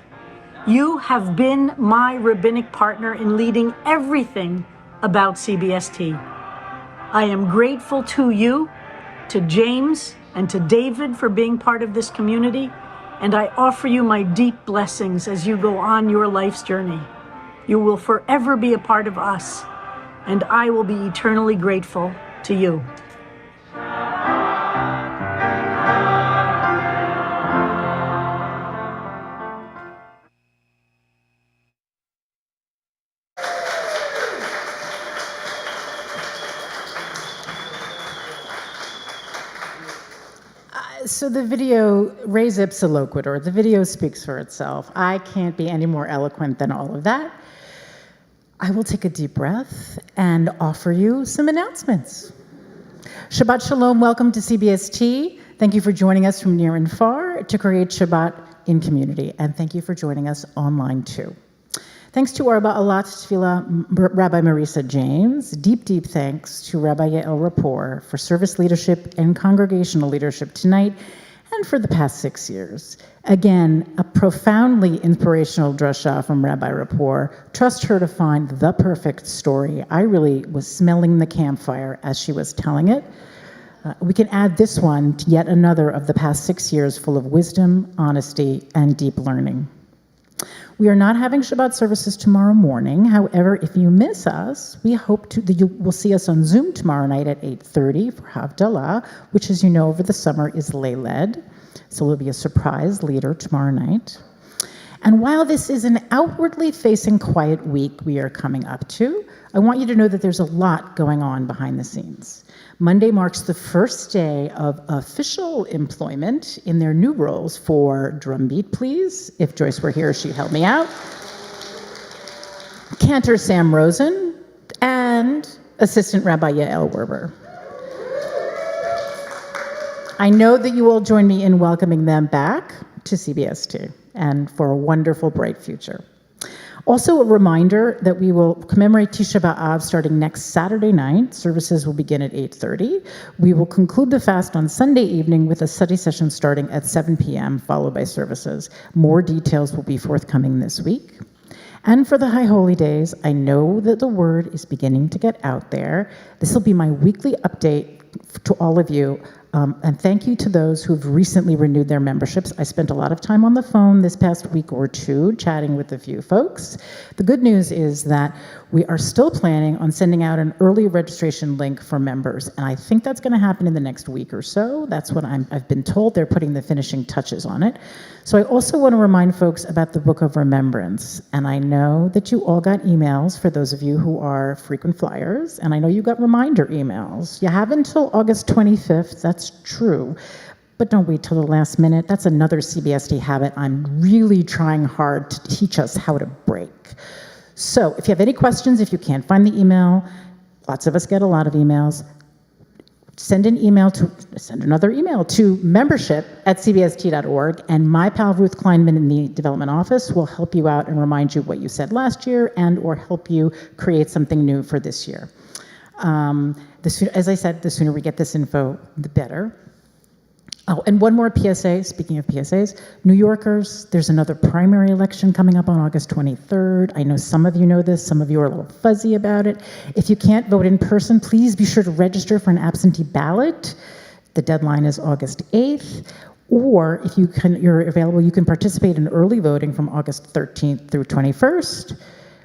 You have been my rabbinic partner in leading everything about CBST. I am grateful to you, to James, and to David for being part of this community, and I offer you my deep blessings as you go on your life's journey. You will forever be a part of us, and I will be eternally grateful to you. So the video, res ipsa loquitur, the video speaks for itself. I can't be any more eloquent than all of that. I will take a deep breath and offer you some announcements. Shabbat Shalom, welcome to CBST. Thank you for joining us from near and far to create Shabbat in community. And thank you for joining us online too. Thanks to Arba Alat Tefillah, Rabbi Marisa James. Deep, deep thanks to Rabbi Yael Rapport for service leadership and congregational leadership tonight and for the past 6 years. Again, a profoundly inspirational drasha from Rabbi Rapport. Trust her to find the perfect story. I really was smelling the campfire as she was telling it. We can add this one to yet another of the past 6 years full of wisdom, honesty, and deep learning. We are not having Shabbat services tomorrow morning. However, if you miss us, we hope that you will see us on Zoom tomorrow night at 8:30 for Havdalah, which, as you know, over the summer is lay-led. So there'll be a surprise leader tomorrow night. And while this is an outwardly facing quiet week we are coming up to, I want you to know that there's a lot going on behind the scenes. Monday marks the first day of official employment in their new roles for, drumbeat please, if Joyce were here, she'd help me out, Cantor Sam Rosen, and Assistant Rabbi Yael Werber. I know that you all join me in welcoming them back to CBST and for a wonderful, bright future. Also, a reminder that we will commemorate Tisha B'Av starting next Saturday night. Services will begin at 8:30. We will conclude the fast on Sunday evening with a study session starting at 7 p.m., followed by services. More details will be forthcoming this week. And for the High Holy Days, I know that the word is beginning to get out there. This will be my weekly update to all of you. And thank you to those who've recently renewed their memberships. I spent a lot of time on the phone this past week or two chatting with a few folks. The good news is that we are still planning on sending out an early registration link for members, and I think that's going to happen in the next week or so. That's what I've been told. They're putting the finishing touches on it. So I also want to remind folks about the Book of Remembrance, and I know that you all got emails for those of you who are frequent flyers, and I know you got reminder emails. You have until August 25th. That's true, but don't wait till the last minute. That's another CBST habit I'm really trying hard to teach us how to break. So if you have any questions, if you can't find the email, lots of us get a lot of emails, send another email to membership@cbst.org, and my pal Ruth Kleinman in the development office will help you out and remind you what you said last year and or help you create something new for this year. As I said, the sooner we get this info, the better. Oh, and one more PSA, speaking of PSAs, New Yorkers, there's another primary election coming up on August 23rd. I know some of you know this, some of you are a little fuzzy about it. If you can't vote in person, please be sure to register for an absentee ballot. The deadline is August 8th. Or if you're available, you can participate in early voting from August 13th through 21st.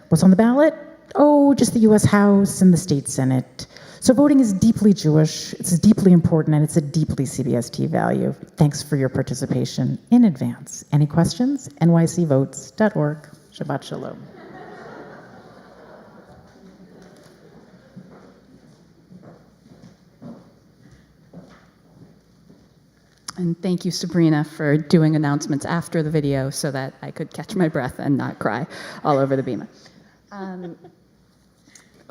What's on the ballot? Oh, just the US House and the State Senate. So voting is deeply Jewish, it's deeply important, and it's a deeply CBST value. Thanks for your participation in advance. Any questions? nycvotes.org. Shabbat Shalom. And thank you, Sabrina, for doing announcements after the video so that I could catch my breath and not cry all over the bima.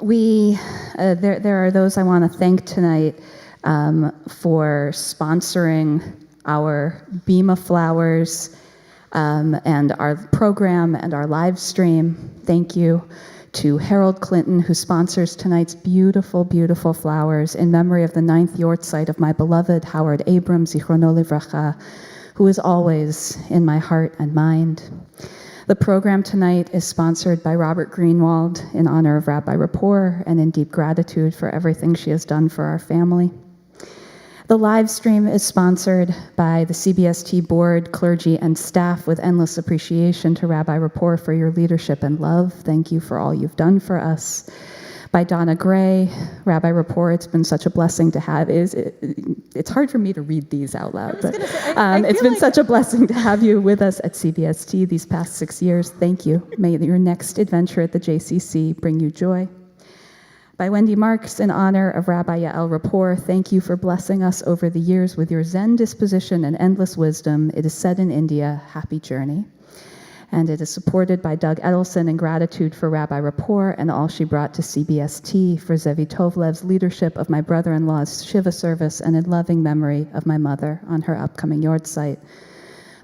There are those I want to thank tonight for sponsoring our Bima Flowers and our program and our live stream. Thank you to Harold Clinton, who sponsors tonight's beautiful, beautiful flowers in memory of the 9th Yortzeit of my beloved Howard Abrams, Zichrono Livracha, who is always in my heart and mind. The program tonight is sponsored by Robert Greenwald in honor of Rabbi Rapport and in deep gratitude for everything she has done for our family. The live stream is sponsored by the CBST board, clergy, and staff with endless appreciation to Rabbi Rapport for your leadership and love. Thank you for all you've done for us. By Donna Gray, Rabbi Rapport, it's been such a blessing to have. It's hard for me to read these out loud, but it's been such a blessing to have you with us at CBST these past 6 years. Thank you. May your next adventure at the JCC bring you joy. By Wendy Marks, in honor of Rabbi Yael Rapport, thank you for blessing us over the years with your Zen disposition and endless wisdom. It is said in India, happy journey. And it is supported by Doug Edelson in gratitude for Rabbi Rapport and all she brought to CBST, for Zevi Tovlev's leadership of my brother-in-law's Shiva service, and in loving memory of my mother on her upcoming Yortzeit.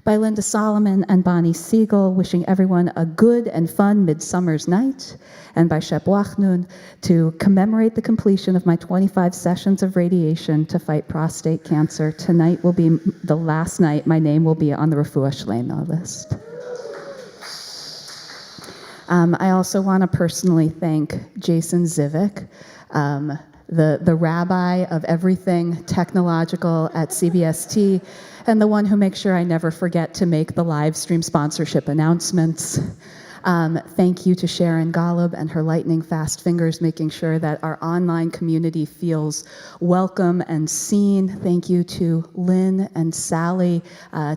By Linda Solomon and Bonnie Siegel, wishing everyone a good and fun midsummer's night. And by Shep Wachnun, to commemorate the completion of my 25 sessions of radiation to fight prostate cancer. Tonight will be the last night my name will be on the Refuah Shlema list. I also want to personally thank Jason Zivik, the rabbi of everything technological at CBST, and the one who makes sure I never forget to make the live stream sponsorship announcements. Thank you to Sharon Golub and her lightning fast fingers, making sure that our online community feels welcome and seen. Thank you to Lynn and Sally.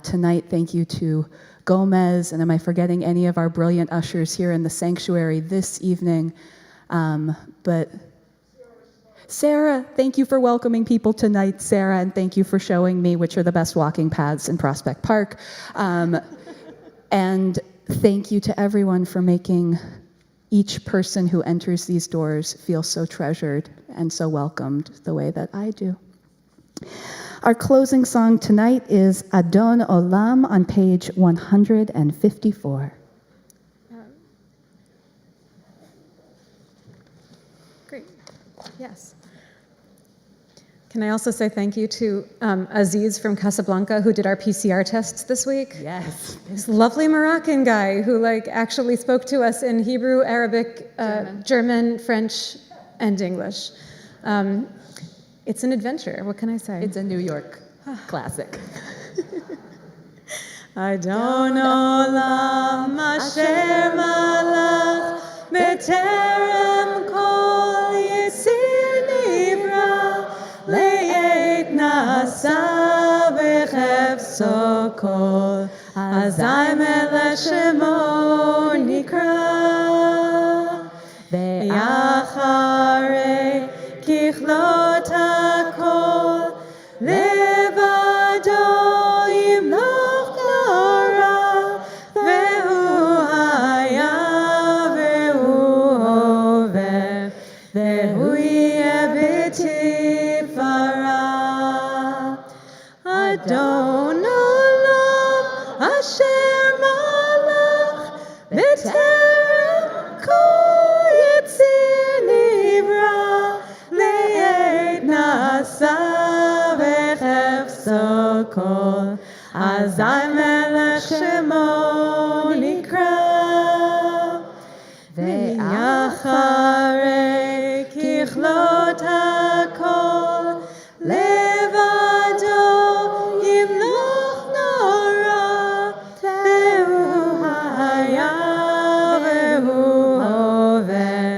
Tonight, thank you to Gomez, and am I forgetting any of our brilliant ushers here in the sanctuary this evening? But Sarah, thank you for welcoming people tonight, Sarah, and thank you for showing me which are the best walking paths in Prospect Park. And thank you to everyone for making each person who enters these doors feel so treasured and so welcomed the way that I do. Our closing song tonight is Adon Olam on page 154. Great. Yes. Can I also say thank you to Aziz from Casablanca, who did our PCR tests this week? Yes. This lovely Moroccan guy who actually spoke to us in Hebrew, Arabic, German, French, and English. It's an adventure. What can I say? It's a New York classic. Adon Olam Asher Malach B'terem Kol Yisir Nivra Le'et Nasa B'chefso Kol Azai Melech Shemo Nikra Ve'acharei Kichlot HaKol Levado Yimloch Nora Ve'u Haya Ve'u Hoveh Ve'u Yeh B'tifara Adon Olam Asher Malach B'terem Kol Yitzir Nivra Le'et Nasa V'chefso Kol Azai Melech Shemo Nikra Ve'acharei Kichlot HaKol Levado Yimloch Nora Ve'u Haya Ve'u Hoveh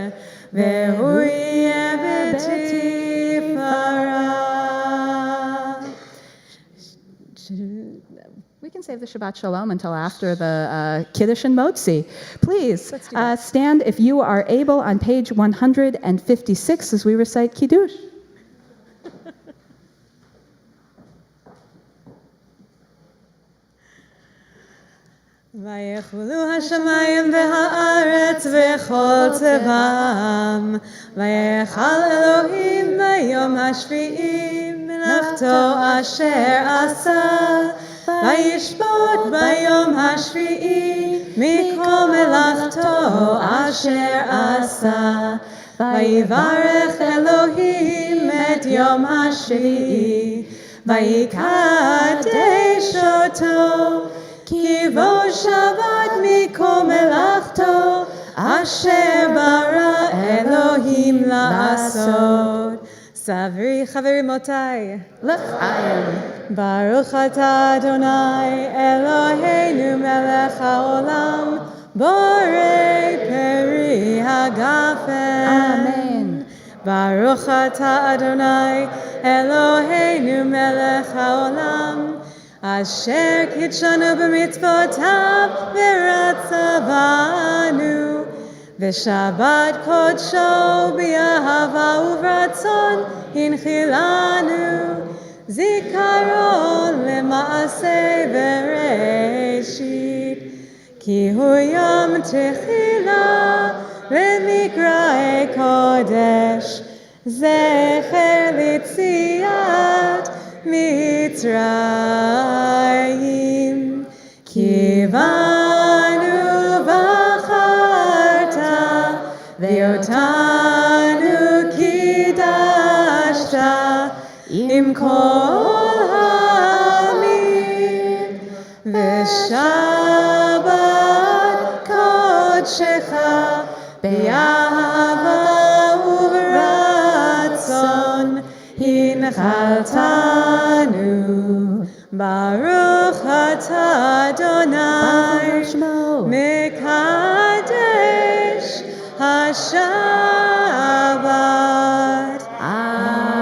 Ve'u Yeh B'tifara. We can save the Shabbat Shalom until after the Kiddush and Motzi. Please stand if you are able on page 156 as we recite Kiddush. ויחולו השמיים והארץ וכל צבאם, ויחל אלוהים ביום השביעי מלאכתו אשר עשה, וישבות ביום השביעי מכל מלאכתו אשר עשה. ויברך אלוהים את יום השביעי ויקדש אותו, כי בו שבת מכל מלאכתו אשר ברא אלוהים לעשות. סברי חברימותיי, לחיים. ברוך אתה אדוני אלוהינו מלך העולם, בורא פרי הגפן. אמן. ברוך אתה אדוני אלוהינו מלך העולם, אשר קידשנו במצוותיו ורצה בנו, ושבת קודשו באהבה וברצון הנחילנו, זיכרון למעשה בראשית, כי הוא יום תחילה למקראי קודש, זכר ליציאת מצרים. כי בנו בחרת ואותנו קידשת עם כל העמים, ושבת קודשך באהבה וברצון הנחלתנו. ברוך אתה אדוני מקדש השבת. אמן.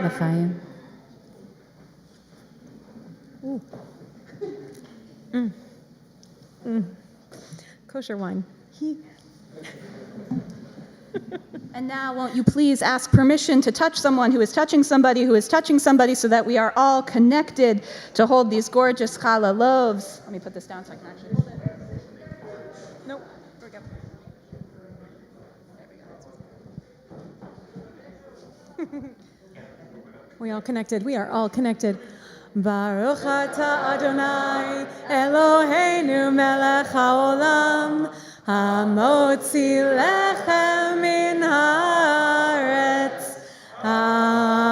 לחיים. Kosher wine. And now, won't you please ask permission to touch someone who is touching somebody who is touching somebody, so that we are all connected to hold these gorgeous challah loaves. Let me put this down so I can actually hold it. Nope. Here we go. We all connected. We are all connected. Baruch atah Adonai Eloheinu melech haolam, hamotzi lechem min haaretz. Amen.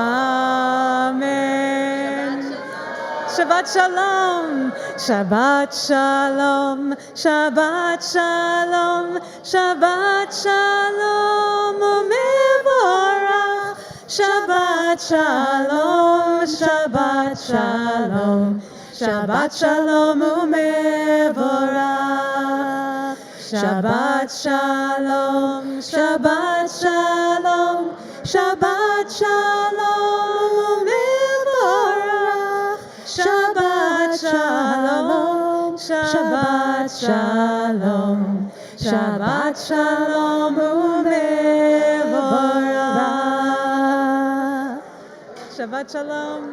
Shabbat shalom. Shabbat shalom. Shabbat shalom. Shabbat shalom. Umevorach. Shabbat shalom, Shabbat shalom, Shabbat shalom umevorach. Shabbat shalom, Shabbat shalom, Shabbat shalom umevorach. Shabbat shalom, Shabbat shalom, Shabbat shalom umevorach. Shabbat shalom.